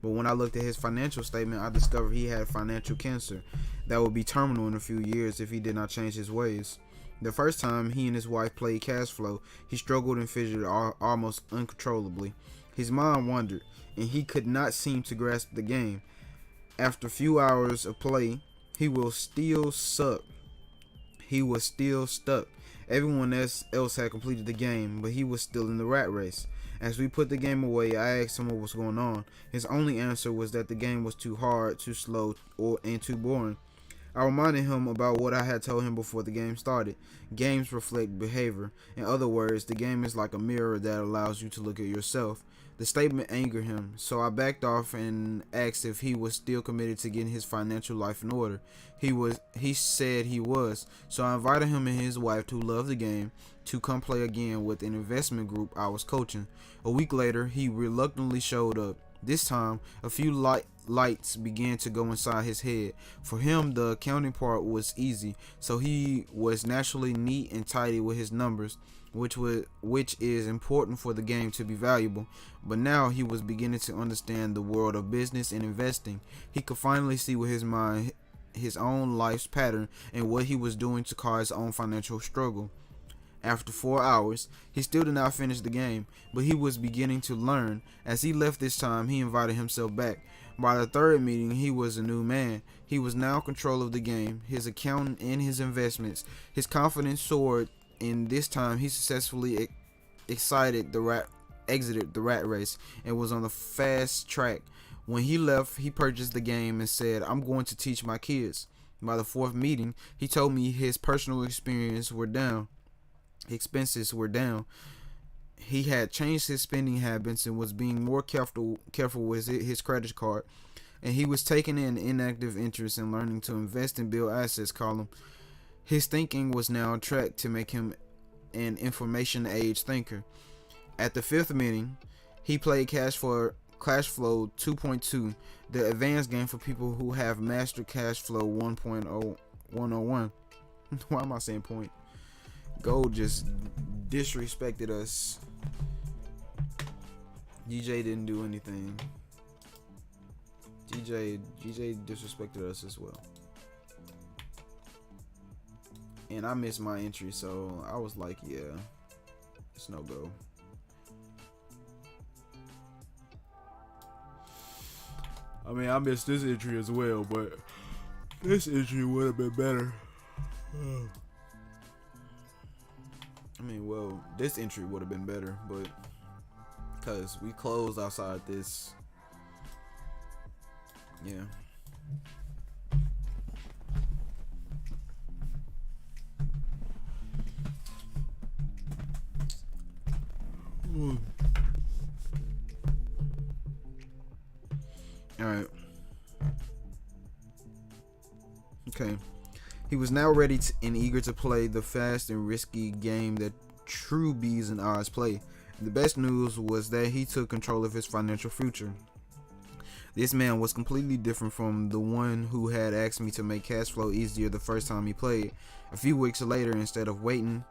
But when I looked at his financial statement, I discovered he had financial cancer that would be terminal in a few years if he did not change his ways. The first time he and his wife played cash flow, he struggled and fidgeted almost uncontrollably. His mind wandered, and he could not seem to grasp the game. After a few hours of play, he was still stuck. Everyone else had completed the game, but he was still in the rat race. As we put the game away, I asked him what was going on. His only answer was that the game was too hard, too slow, and too boring. I reminded him about what I had told him before the game started. Games reflect behavior. In other words, the game is like a mirror that allows you to look at yourself. The statement angered him, so I backed off and asked if he was still committed to getting his financial life in order. He said he was, so I invited him and his wife, who loved the game, to come play again with an investment group I was coaching. A week later, he reluctantly showed up. This time, a few lights began to go inside his head. For him, the accounting part was easy, so he was naturally neat and tidy with his numbers, which is important for the game to be valuable. But now he was beginning to understand the world of business and investing. He could finally see with his mind his own life's pattern and what he was doing to cause his own financial struggle. After 4 hours, he still did not finish the game, but he was beginning to learn. As he left this time, he invited himself back. By the third meeting, he was a new man. He was now in control of the game, his accounting, and his investments. His confidence soared, and this time he successfully exited the rat race and was on the fast track. When he left, he purchased the game and said, "I'm going to teach my kids." By the 4th meeting, he told me his personal expenses were down. He had changed his spending habits and was being more careful with his credit card, and he was taking an inactive interest in learning to invest and build assets column. His thinking was now on track to make him an information age thinker. At the 5th meeting, he played Cash Flow 2.2, the advanced game for people who have mastered Cash Flow 1.101. Why am I saying point? Gold just disrespected us. DJ didn't do anything. GJ disrespected us as well. And I missed my entry, so I was like, yeah, it's no go. I mean, I missed this entry as well, but this entry would have been better. This entry would have been better, but because we closed outside this, yeah. All right. Okay. He was now ready and eager to play the fast and risky game that true B's and R's play. The best news was that he took control of his financial future. This man was completely different from the one who had asked me to make cash flow easier the first time he played. A few weeks later, instead of wanting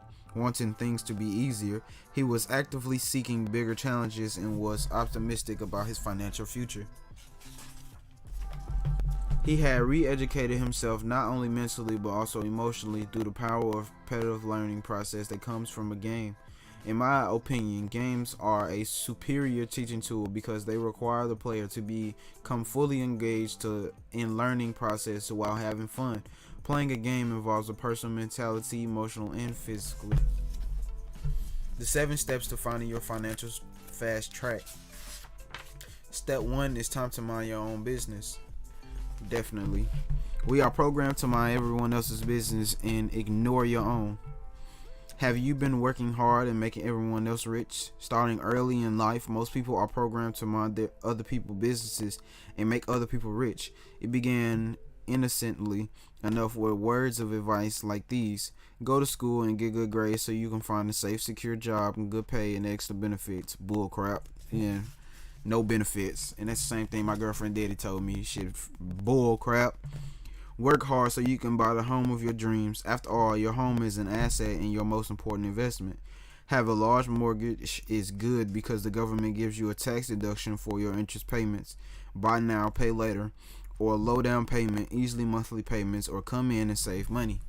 things to be easier, he was actively seeking bigger challenges and was optimistic about his financial future. He had re-educated himself not only mentally but also emotionally through the power of repetitive learning process that comes from a game. In my opinion, games are a superior teaching tool because they require the player to become fully engaged in learning process while having fun. Playing a game involves a personal mentality, emotional, and physically. The 7 steps to finding your financial fast track. Step 1 is time to mind your own business. Definitely. We are programmed to mind everyone else's business and ignore your own. Have you been working hard and making everyone else rich? Starting early in life, most people are programmed to mind their other people's businesses and make other people rich. It began innocently enough with words of advice like these: go to school and get good grades so you can find a safe, secure job and good pay and extra benefits. Bull crap. Yeah, no benefits. And that's the same thing my girlfriend daddy told me. Shit, bull crap. Work hard so you can buy the home of your dreams. After all, your home is an asset and your most important investment. Have a large mortgage is good because the government gives you a tax deduction for your interest payments. Buy now, pay later, or low down payment, easily monthly payments, or come in and save money.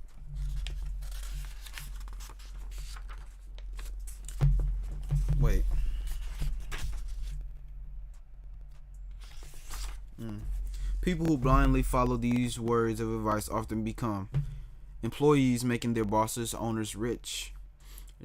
Wait. People who blindly follow these words of advice often become employees making their bosses, owners rich,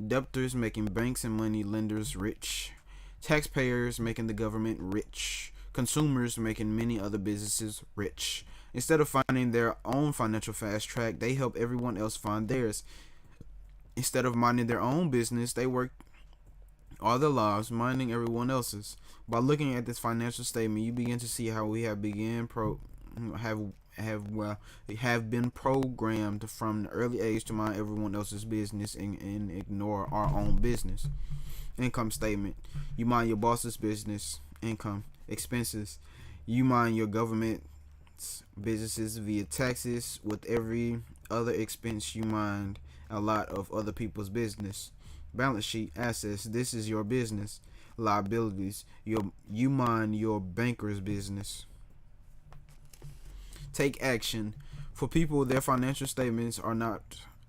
debtors making banks and money lenders rich, taxpayers making the government rich, consumers making many other businesses rich. Instead of finding their own financial fast track, they help everyone else find theirs. Instead of minding their own business, they work all their lives minding everyone else's. By looking at this financial statement, you begin to see how we have been programmed from the early age to mind everyone else's business and ignore our own business. Income statement: you mind your boss's business. Income. Expenses: you mind your government's businesses via taxes. With every other expense, you mind a lot of other people's business. Balance sheet: assets, this is your business. Liabilities: you mind your banker's business. Take action. For people, their financial statements are not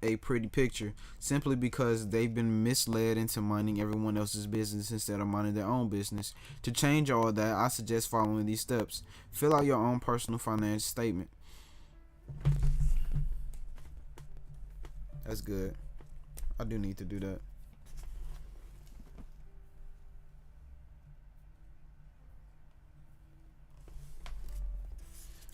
a pretty picture simply because they've been misled into minding everyone else's business instead of minding their own business. To change all that, I suggest following these steps. Fill out your own personal finance statement. That's good. I do need to do that.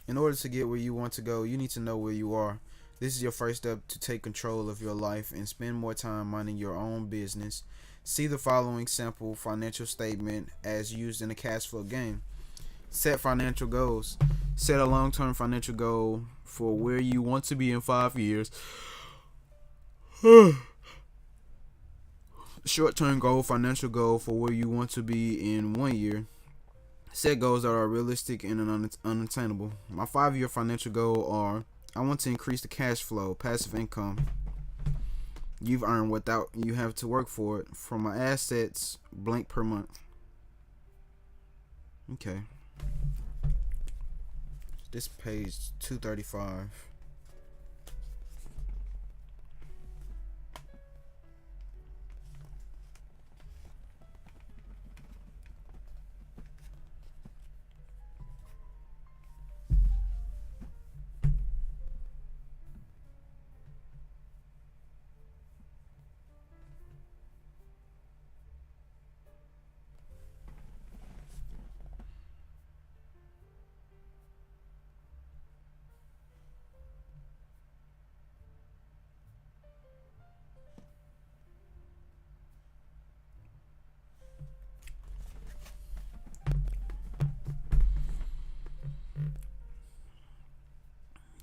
In order to get where you want to go, you need to know where you are. This is your first step to take control of your life and spend more time minding your own business. See the following simple financial statement as used in a cash flow game. Set financial goals. Set a long-term financial goal for where you want to be in 5 years. Short-term goal, financial goal for where you want to be in 1 year. Set goals that are realistic and unattainable. My 5-year financial goal are: I want to increase the cash flow, passive income you've earned without you have to work for it, from my assets, blank per month. Okay. This page 235.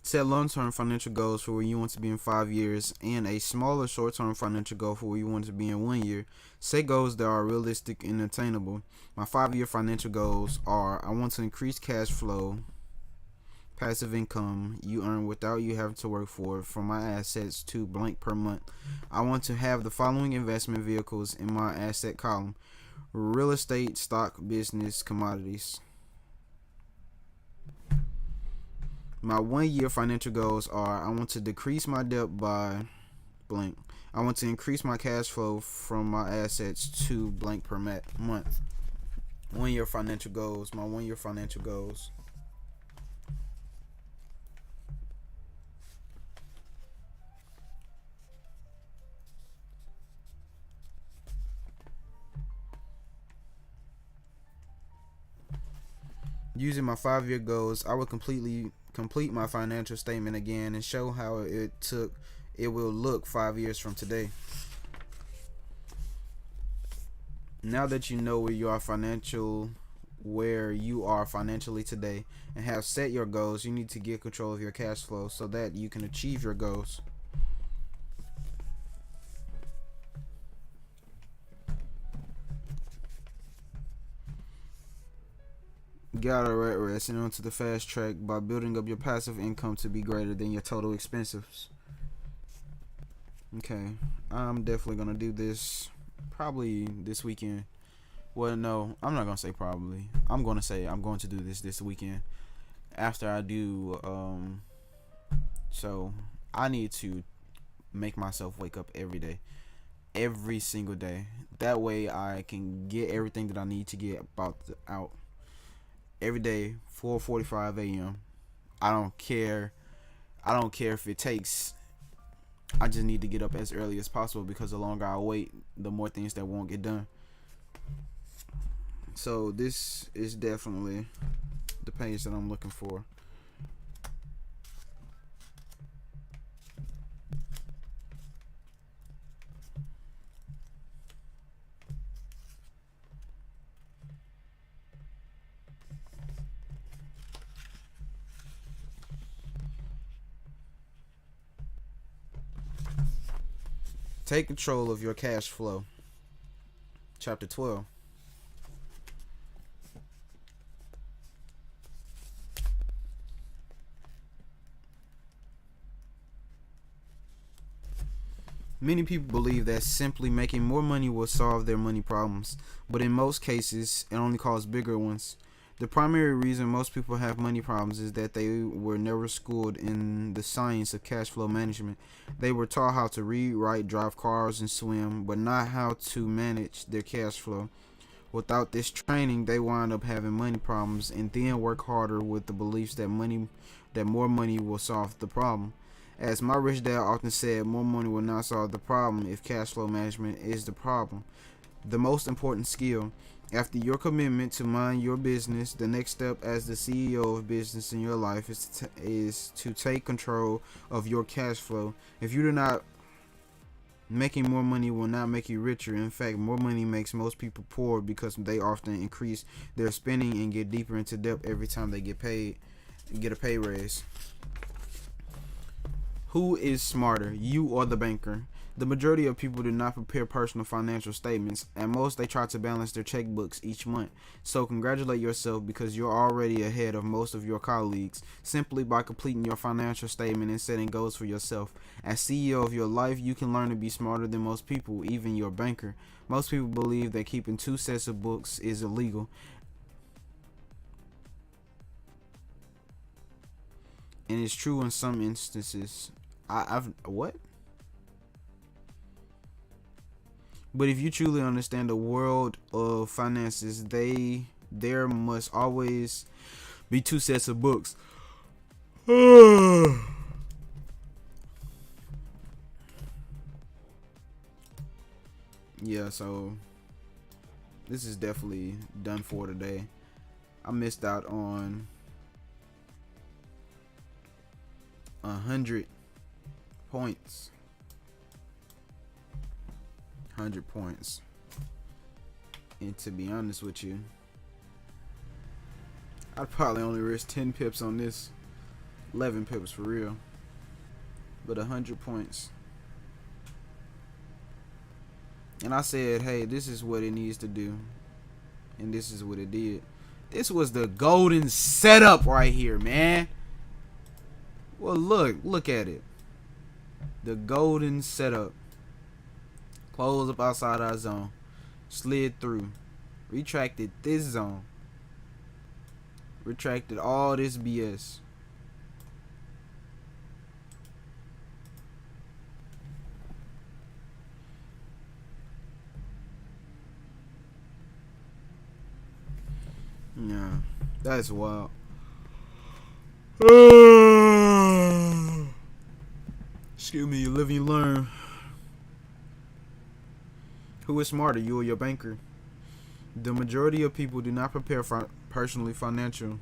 Set long-term financial goals for where you want to be in 5 years and a smaller short-term financial goal for where you want to be in 1 year. Set goals that are realistic and attainable. My 5-year financial goals are: I want to increase cash flow, passive income you earn without you having to work for it, from my assets to blank per month. I want to have the following investment vehicles in my asset column: real estate, stock, business, commodities. My 1-year financial goals are: I want to decrease my debt by blank. I want to increase my cash flow from my assets to blank per month. 1-year financial goals. My 1-year financial goals. Using my 5-year goals, I will complete my financial statement again and show how it will look 5 years from today. Now that you know where you are financially today and have set your goals, you need to get control of your cash flow so that you can achieve your goals. Get out of rat race and onto the fast track by building up your passive income to be greater than your total expenses. Okay, I'm definitely gonna do this probably this weekend. Well, no, I'm not gonna say probably. I'm gonna say I'm going to do this weekend. After I do, so I need to make myself wake up every day, every single day. That way, I can get everything that I need to get out every day, 4:45 a.m. I don't care. I don't care if it takes. I just need to get up as early as possible because the longer I wait, the more things that won't get done. So this is definitely the page that I'm looking for. Take control of your cash flow. Chapter 12. Many people believe that simply making more money will solve their money problems, but in most cases, it only causes bigger ones. The primary reason most people have money problems is that they were never schooled in the science of cash flow management. They were taught how to read, write, drive cars, and swim, but not how to manage their cash flow. Without this training, they wind up having money problems and then work harder with the beliefs that more money will solve the problem. As my rich dad often said, more money will not solve the problem if cash flow management is the problem. The most important skill. After your commitment to mind your business, the next step as the CEO of business in your life is to take control of your cash flow. If you do not, making more money will not make you richer. In fact, more money makes most people poor because they often increase their spending and get deeper into debt every time they get a pay raise. Who is smarter, you or the banker? The majority of people do not prepare personal financial statements. At most, they try to balance their checkbooks each month. So congratulate yourself because you're already ahead of most of your colleagues simply by completing your financial statement and setting goals for yourself. As CEO of your life, you can learn to be smarter than most people, even your banker. Most people believe that keeping 2 sets of books is illegal. And it's true in some instances. What? But if you truly understand the world of finances, there must always be 2 sets of books. Yeah, so this is definitely done for today. I missed out on 100 points. 100 points. And to be honest with you, I'd probably only risk 10 pips on this. 11 pips for real. But 100 points. And I said, hey, this is what it needs to do. And this is what it did. This was the golden setup right here, man. Well, look at it. The golden setup. Closed up outside our zone. Slid through. Retracted this zone. Retracted all this BS. Yeah, that's wild. Excuse me, you live and you learn. Who is smarter, you or your banker? The majority of people do not prepare personally financial.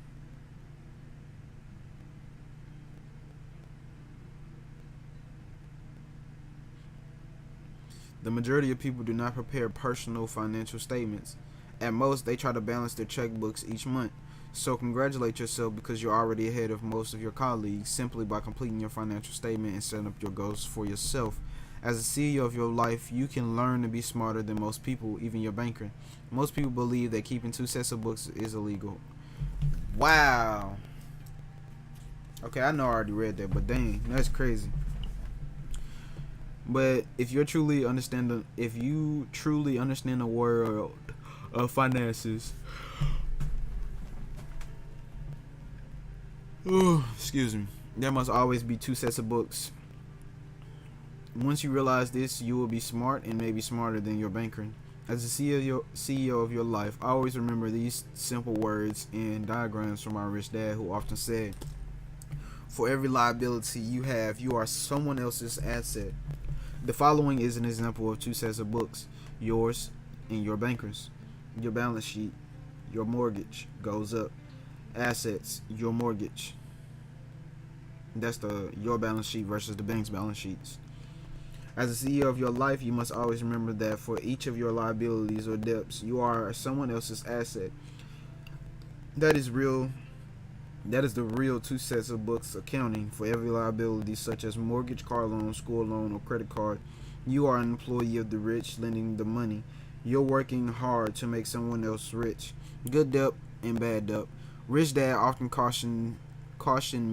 The majority of people do not prepare personal financial statements. At most, they try to balance their checkbooks each month. So congratulate yourself because you're already ahead of most of your colleagues simply by completing your financial statement and setting up your goals for yourself. As a CEO of your life, you can learn to be smarter than most people, even your banker. Most people believe that keeping 2 sets of books is illegal. Wow. Okay, I know I already read that, but dang, that's crazy. But if you truly understand the world of finances, excuse me, there must always be 2 sets of books. Once you realize this, you will be smart and maybe smarter than your banker. As a CEO of your life, always remember these simple words and diagrams from our rich dad, who often said, for every liability you have, you are someone else's asset. The following is an example of 2 sets of books, yours and your banker's. Your balance sheet, your mortgage goes up. Assets, your mortgage. That's your balance sheet versus the bank's balance sheets. As a CEO of your life, you must always remember that for each of your liabilities or debts, you are someone else's asset. That is the real 2 sets of books accounting for every liability, such as mortgage, car loan, school loan, or credit card. You are an employee of the rich, lending the money. You're working hard to make someone else rich. Good debt and bad debt. Rich dad often cautioned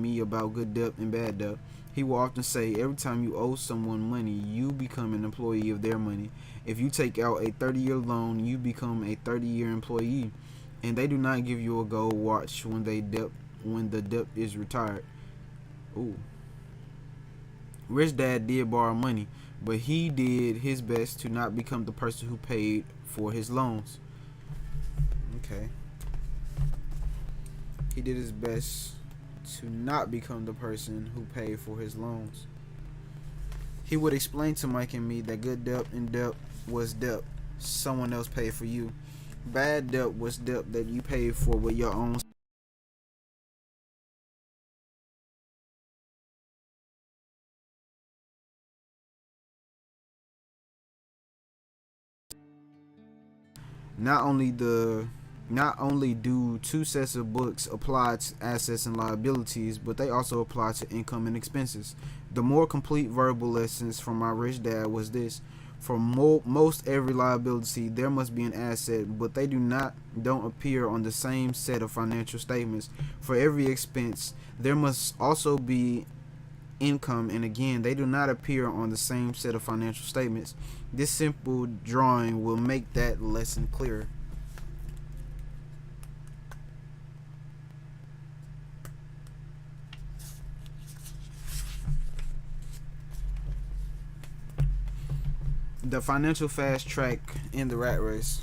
me about good debt and bad debt. He will often say, every time you owe someone money, you become an employee of their money. If you take out a 30-year loan, you become a 30-year employee. And they do not give you a gold watch when the debt is retired. Ooh. Rich dad did borrow money, but he did his best to not become the person who paid for his loans. Okay. He did his best to not become the person who paid for his loans. He would explain to Mike and me that good debt and debt was debt someone else paid for you. Bad debt was debt that you paid for with your own. Not only do 2 sets of books apply to assets and liabilities, but they also apply to income and expenses. The more complete verbal lessons from my rich dad was this: for most every liability, there must be an asset, but they don't appear on the same set of financial statements. For every expense, there must also be income, and again, they do not appear on the same set of financial statements. This simple drawing will make that lesson clearer. The financial fast track in the rat race.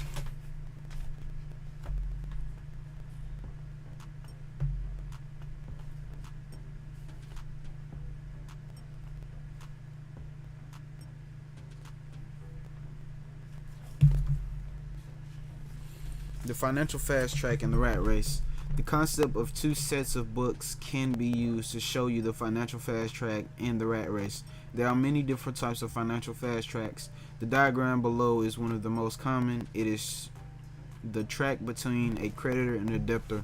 The financial fast track in the rat race. The concept of 2 sets of books can be used to show you the financial fast track in the rat race. There are many different types of financial fast tracks. The diagram below is one of the most common. It is the track between a creditor and a debtor.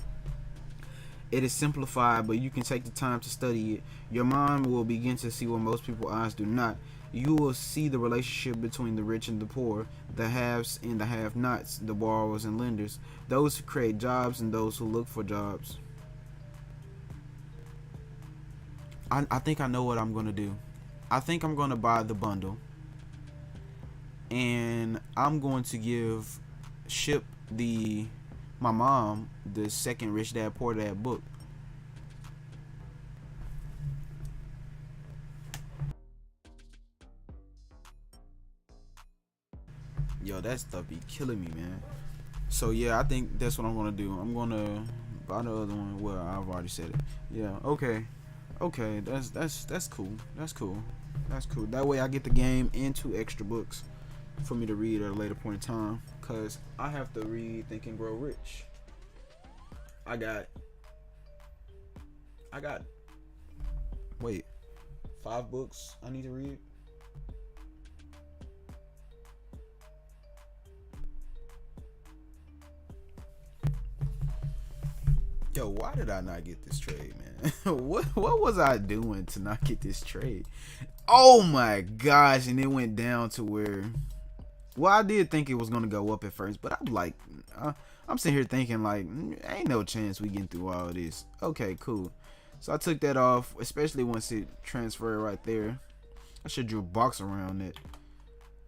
It is simplified, but you can take the time to study it. Your mind will begin to see what most people's eyes do not. You will see the relationship between the rich and the poor, the haves and the have-nots, the borrowers and lenders, those who create jobs and those who look for jobs. I think I know what I'm going to do. I think I'm going to buy the bundle, and I'm going to ship my mom the second Rich Dad Poor Dad book. Yo, that stuff be killing me, man. So yeah, I think that's what I'm gonna do. I'm gonna buy the other one. Well, I've already said it. Yeah. Okay. That's cool. That's cool. That way I get the game and 2 extra books for me to read at a later point in time. Cause I have to read Think and Grow Rich. I got wait, 5 books I need to read. Yo, why did I not get this trade, man? What was I doing to not get this trade? Oh my gosh, and it went down to where, well, I did think it was gonna go up at first, but I'm like, I'm sitting here thinking like, ain't no chance we getting through all this. Okay, cool. So I took that off, especially once it transferred right there. I should drew a box around it.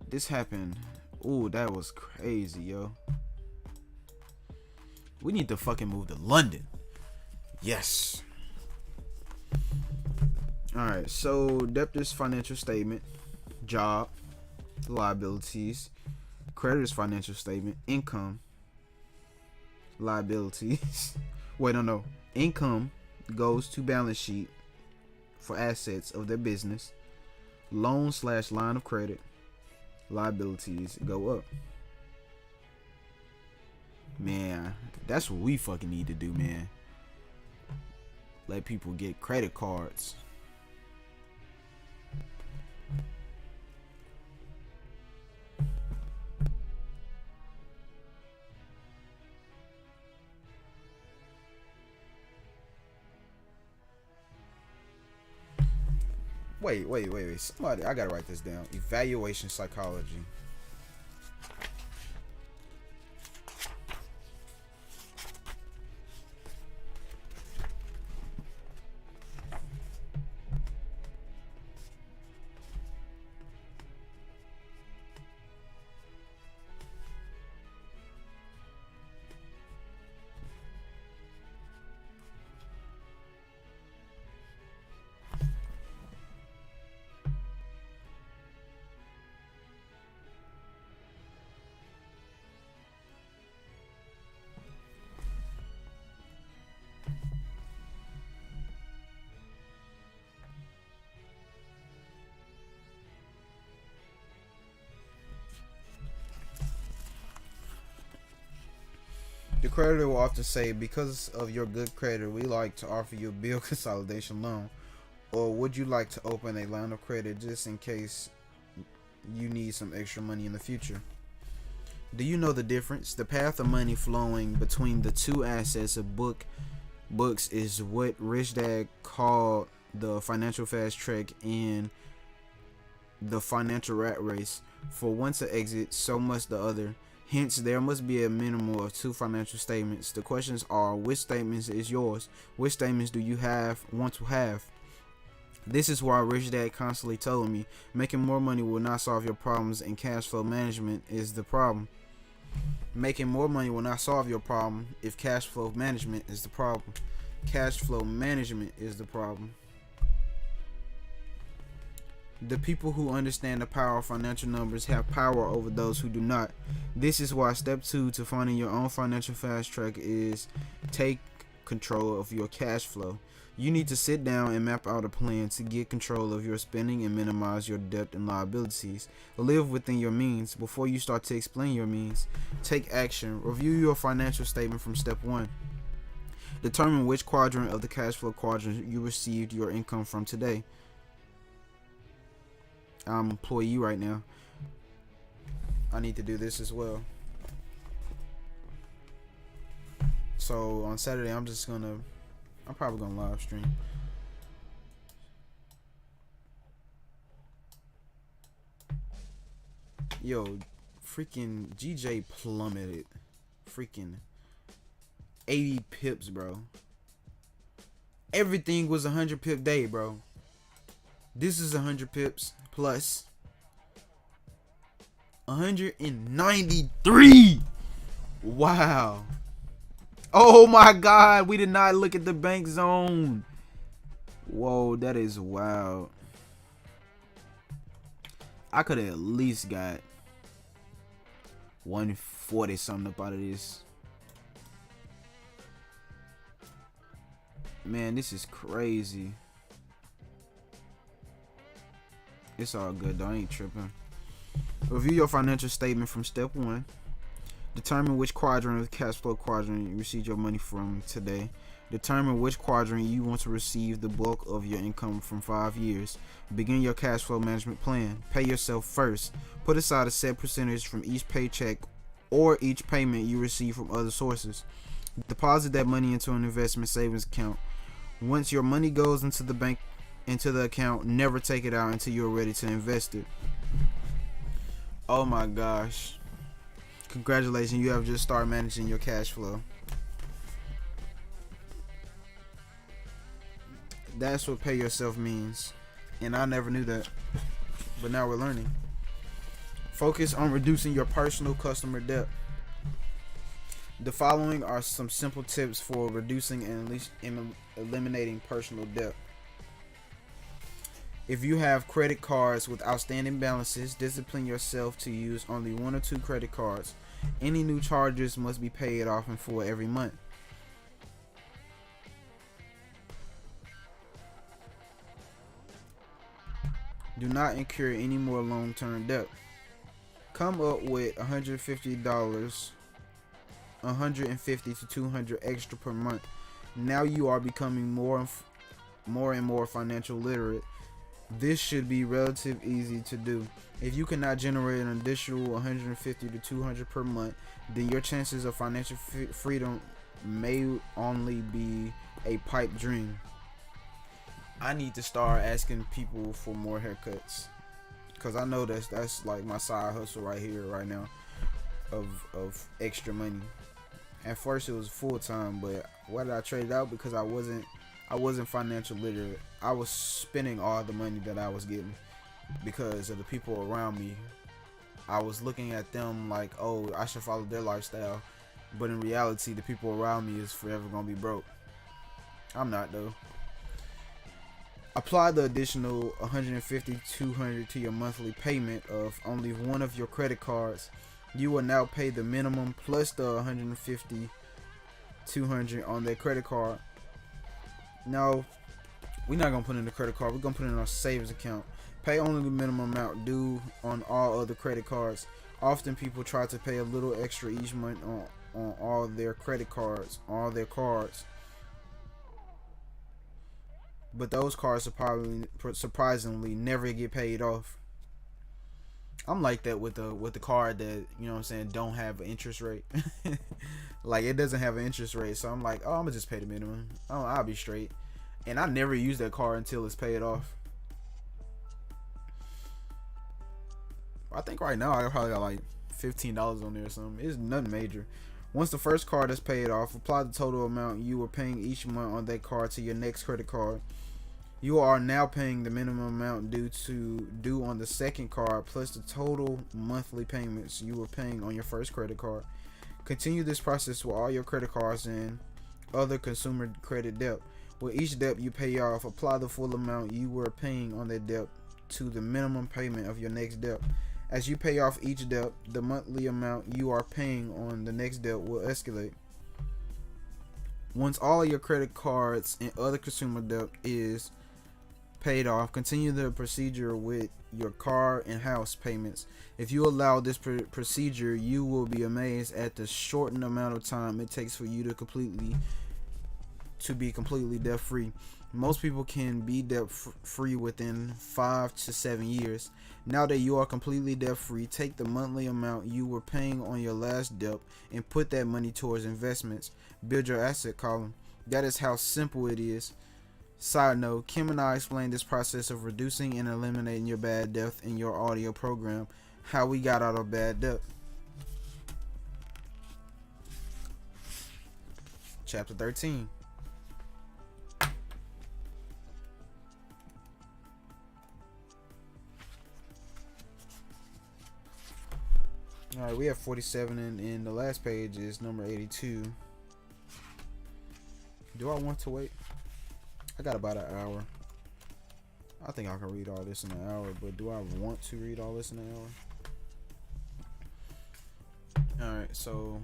This happened. Ooh, that was crazy, yo. We need to fucking move to London. Yes. Alright, so debtor's financial statement, job, liabilities, creditor's financial statement, income, liabilities. Wait, no. Income goes to balance sheet for assets of their business. Loan/line of credit, liabilities go up. Man, that's what we fucking need to do, man. Let people get credit cards. Wait. Somebody, I gotta write this down. Evaluation psychology. The creditor will often say, because of your good credit, we like to offer you a bill consolidation loan. Or would you like to open a line of credit just in case you need some extra money in the future? Do you know the difference? The path of money flowing between the two assets of books is what Rich Dad called the financial fast track and the financial rat race. For one to exit, so must the other. Hence, there must be a minimum of 2 financial statements. The questions are, which statements is yours? Which statements do you want to have? This is why Rich Dad constantly told me, making more money will not solve your problems and cash flow management is the problem. Making more money will not solve your problem if cash flow management is the problem. Cash flow management is the problem. The people who understand the power of financial numbers have power over those who do not. This is why step 2 to finding your own financial fast track is take control of your cash flow. You need to sit down and map out a plan to get control of your spending and minimize your debt and liabilities. Live within your means. Before you start to explain your means, take action. Review your financial statement from step 1. Determine which quadrant of the cash flow quadrant you received your income from today. I'm an employee right now. I need to do this as well. So on Saturday, I'm probably gonna live stream. Yo, freaking GJ plummeted. Freaking 80 pips, bro. Everything was 100 pip day, bro. This is 100 pips plus 193. Wow. Oh my God, we did not look at the bank zone. Whoa, that is wild. I could have at least got 140 something up out of this. Man, this is crazy. It's all good though, I ain't tripping. Review your financial statement from step 1. Determine which quadrant of the cash flow quadrant you received your money from today. Determine which quadrant you want to receive the bulk of your income from 5 years. Begin your cash flow management plan. Pay yourself first. Put aside a set percentage from each paycheck or each payment you receive from other sources. Deposit that money into an investment savings account. Once your money goes into the account, never take it out until you're ready to invest it. Oh my gosh. Congratulations, you have just started managing your cash flow. That's what pay yourself means. And I never knew that. But now we're learning. Focus on reducing your personal customer debt. The following are some simple tips for reducing and at least eliminating personal debt. If you have credit cards with outstanding balances, discipline yourself to use only 1 or 2 credit cards. Any new charges must be paid off in full every month. Do not incur any more long-term debt. Come up with $150, $150 to $200 extra per month. Now you are becoming more and more financial literate. This should be relatively easy to do. If you cannot generate an additional $150 to $200 per month, then your chances of financial freedom may only be a pipe dream. I need to start asking people for more haircuts, because I know that's like my side hustle right here, right now, of extra money. At first it was full time, but why did I trade it out? Because I wasn't financial literate. I was spending all the money that I was getting because of the people around me. I was looking at them like, oh, I should follow their lifestyle, but in reality, the people around me is forever gonna be broke. I'm not though. Apply the additional $150 to $200 to your monthly payment of only one of your credit cards. You will now pay the minimum plus the $150 $200 on their credit card. Now, we're not gonna put in the credit card. We're gonna put it in our savings account. Pay only the minimum amount due on all other credit cards. Often people try to pay a little extra each month on all their credit cards, all their cards. But those cards surprisingly never get paid off. I'm like that with the card that, you know what I'm saying, don't have an interest rate. Like, it doesn't have an interest rate, so I'm like, oh, I'm gonna just pay the minimum. Oh, I'll be straight. And I never use that card until it's paid off. I think right now I probably got like $15 on there or something. It's nothing major. Once the first card is paid off, apply the total amount you were paying each month on that card to your next credit card. You are now paying the minimum amount due on the second card plus the total monthly payments you were paying on your first credit card. Continue this process with all your credit cards and other consumer credit debt. With each debt you pay off, apply the full amount you were paying on that debt to the minimum payment of your next debt. As you pay off each debt, the monthly amount you are paying on the next debt will escalate. Once all your credit cards and other consumer debt is paid off, continue the procedure with your car and house payments. If you allow this procedure, you will be amazed at the shortened amount of time it takes for you to be completely debt free. Most people can be debt free within 5 to 7 years. Now that you are completely debt free, take the monthly amount you were paying on your last debt and put that money towards investments. Build your asset column. That is how simple it is. Side note, Kim and I explained this process of reducing and eliminating your bad debt in your audio program, How We Got Out of Bad Debt. Chapter 13. Alright, we have 47 and the last page is number 82. Do I want to wait? I got about an hour. I think I can read all this in an hour, but do I want to read all this in an hour? Alright, so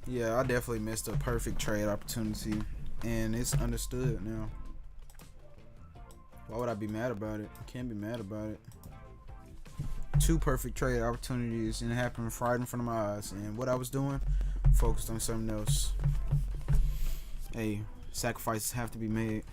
Yeah, I definitely missed a perfect trade opportunity, and it's understood now. Why would I be mad about it? I can't be mad about it. Two perfect trade opportunities, and it happened right in front of my eyes. And what I was doing, focused on something else. Hey, sacrifices have to be made.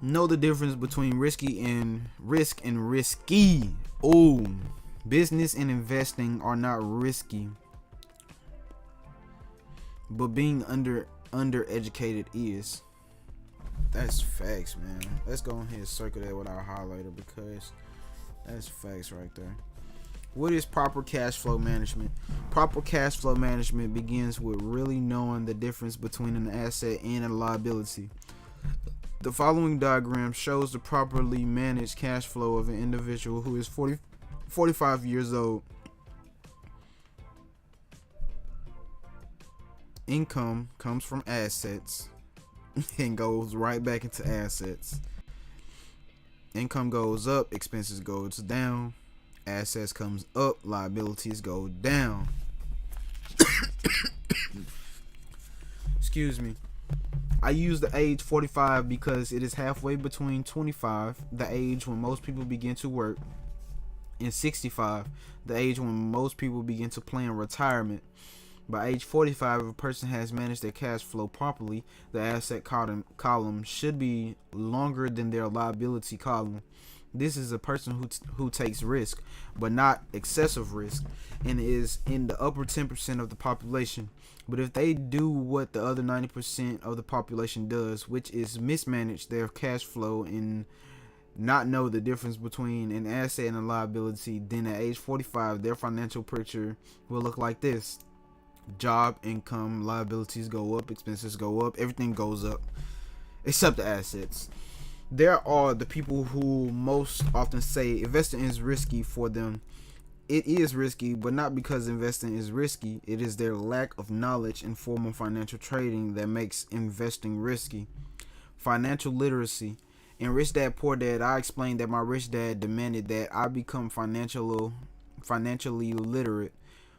Know the difference between risky and risky. Oh, business and investing are not risky, but being undereducated is. That's facts, man. Let's go ahead and circle that with our highlighter because that's facts right there. What is proper cash flow management? Proper cash flow management begins with really knowing the difference between an asset and a liability. The following diagram shows the properly managed cash flow of an individual who is 45 years old. Income comes from assets and goes right back into assets. Income goes up, expenses goes down. Assets comes up, liabilities go down. Excuse me. I use the age 45 because it is halfway between 25, the age when most people begin to work, and 65, the age when most people begin to plan retirement. By age 45, if a person has managed their cash flow properly, the asset column should be longer than their liability column. This is a person who takes risk, but not excessive risk, and is in the upper 10% of the population. But if they do what the other 90% of the population does, which is mismanage their cash flow and not know the difference between an asset and a liability, then at age 45, their financial picture will look like this. Job, income, liabilities go up, expenses go up, everything goes up, except the assets. There are the people who most often say investing is risky for them. It is risky, but not because investing is risky. It is their lack of knowledge in formal financial trading that makes investing risky. Financial literacy. In Rich Dad Poor Dad, I explained that my rich dad demanded that I become financially literate.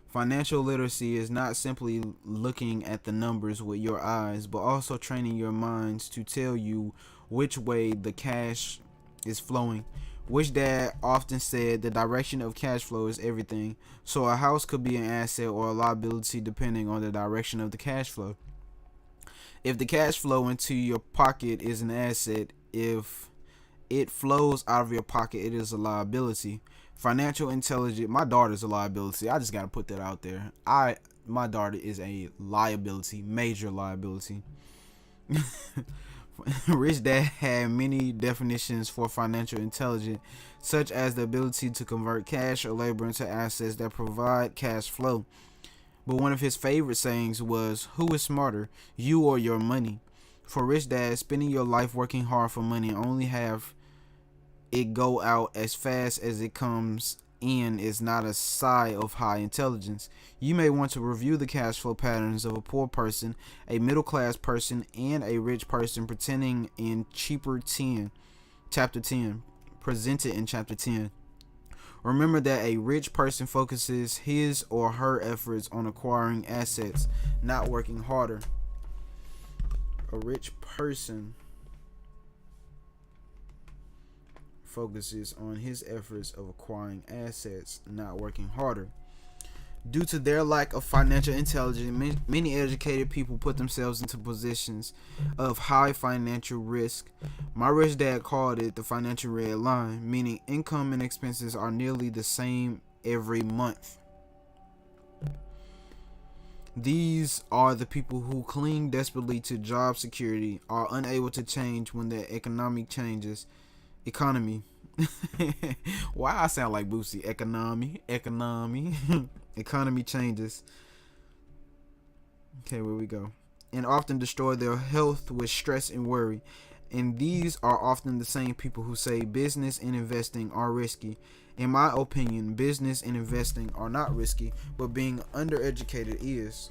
Financial literacy is not simply looking at the numbers with your eyes, but also training your minds to tell you which way the cash is flowing. Rich Dad often said the direction of cash flow is everything. So a house could be an asset or a liability depending on the direction of the cash flow. If the cash flow into your pocket is an asset, if it flows out of your pocket, it is a liability. Financial intelligence. My daughter's a liability. I just gotta put that out there. My daughter is a liability, major liability. Rich Dad had many definitions for financial intelligence, such as the ability to convert cash or labor into assets that provide cash flow. But one of his favorite sayings was, "Who is smarter, you or your money?" For Rich Dad, spending your life working hard for money and only have it go out as fast as it comes in is not a sign of high intelligence. You may want to review the cash flow patterns of a poor person, a middle class person, and a rich person presented in chapter 10. Remember that a rich person focuses his or her efforts on acquiring assets, not working harder. A rich person focuses on his efforts of acquiring assets, not working harder. Due to their lack of financial intelligence, many educated people put themselves into positions of high financial risk. My rich dad called it the financial red line, meaning income and expenses are nearly the same every month. These are the people who cling desperately to job security, are unable to change when the economy. Why I sound like Boosie? Economy. Economy changes. Okay, where we go. And often destroy their health with stress and worry. And these are often the same people who say business and investing are risky. In my opinion, business and investing are not risky, but being undereducated is.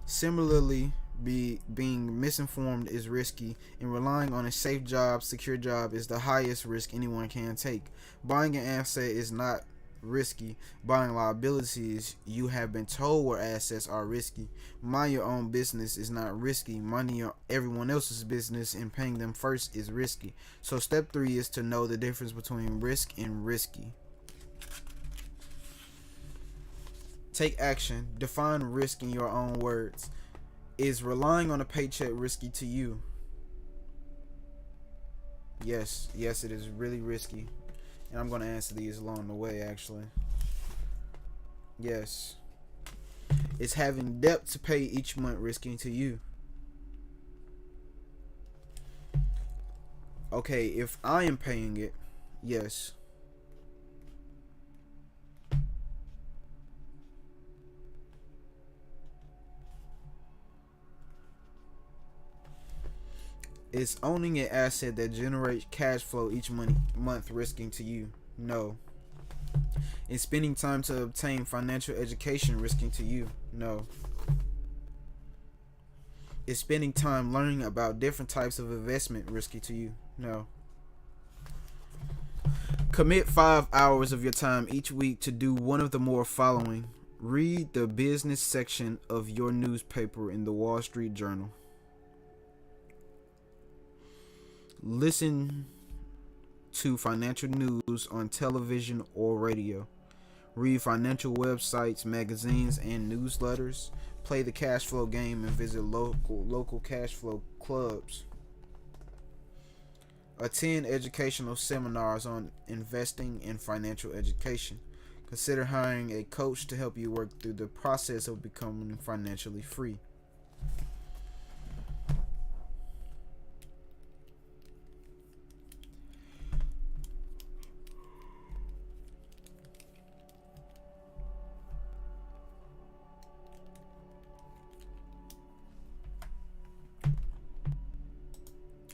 Similarly, being misinformed is risky, and relying on a safe job, secure job is the highest risk anyone can take. Buying an asset is not risky. Buying liabilities you have been told were assets are risky. Mind your own business is not risky. Minding everyone else's business and paying them first is risky. So step 3 is to know the difference between risk and risky. Take action. Define risk in your own words. Is relying on a paycheck risky to you? Yes, it is really risky. And I'm going to answer these along the way, actually. Yes. Is having debt to pay each month risky to you? Okay, if I am paying it, yes. Is owning an asset that generates cash flow each month risking to you? No. Is spending time to obtain financial education risking to you? No. Is spending time learning about different types of investment risky to you? No. Commit 5 hours of your time each week to do one of the more following. Read the business section of your newspaper in the Wall Street Journal. Listen to financial news on television or radio. Read financial websites, magazines, and newsletters. Play the cash flow game and visit local cash flow clubs. Attend educational seminars on investing and financial education. Consider hiring a coach to help you work through the process of becoming financially free.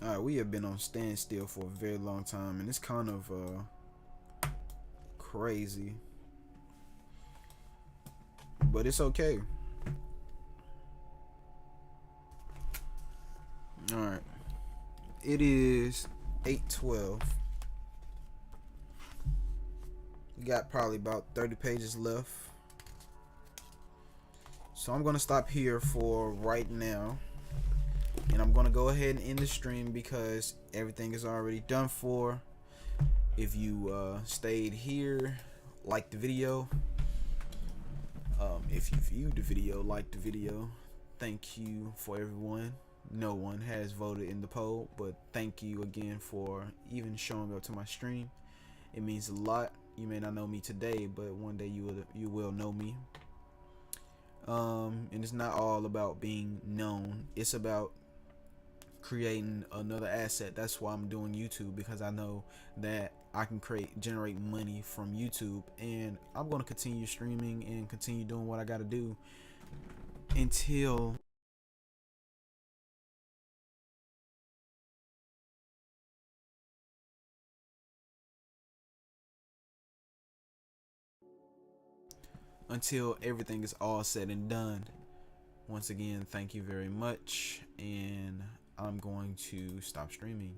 Alright, we have been on standstill for a very long time, and it's kind of crazy, but it's okay. Alright, it is 8:12. We got probably about 30 pages left, so I'm gonna stop here for right now. And I'm gonna go ahead and end the stream because everything is already done for. If you stayed here, like the video. If you viewed the video, like the video. Thank you for everyone. No one has voted in the poll, but thank you again for even showing up to my stream. It means a lot. You may not know me today, but one day you will know me. And it's not all about being known. It's about creating another asset. That's why I'm doing YouTube, because I know that I can generate money from YouTube, and I'm going to continue streaming and continue doing what I got to do until everything is all said and done. Once again, thank you very much, and I'm going to stop streaming.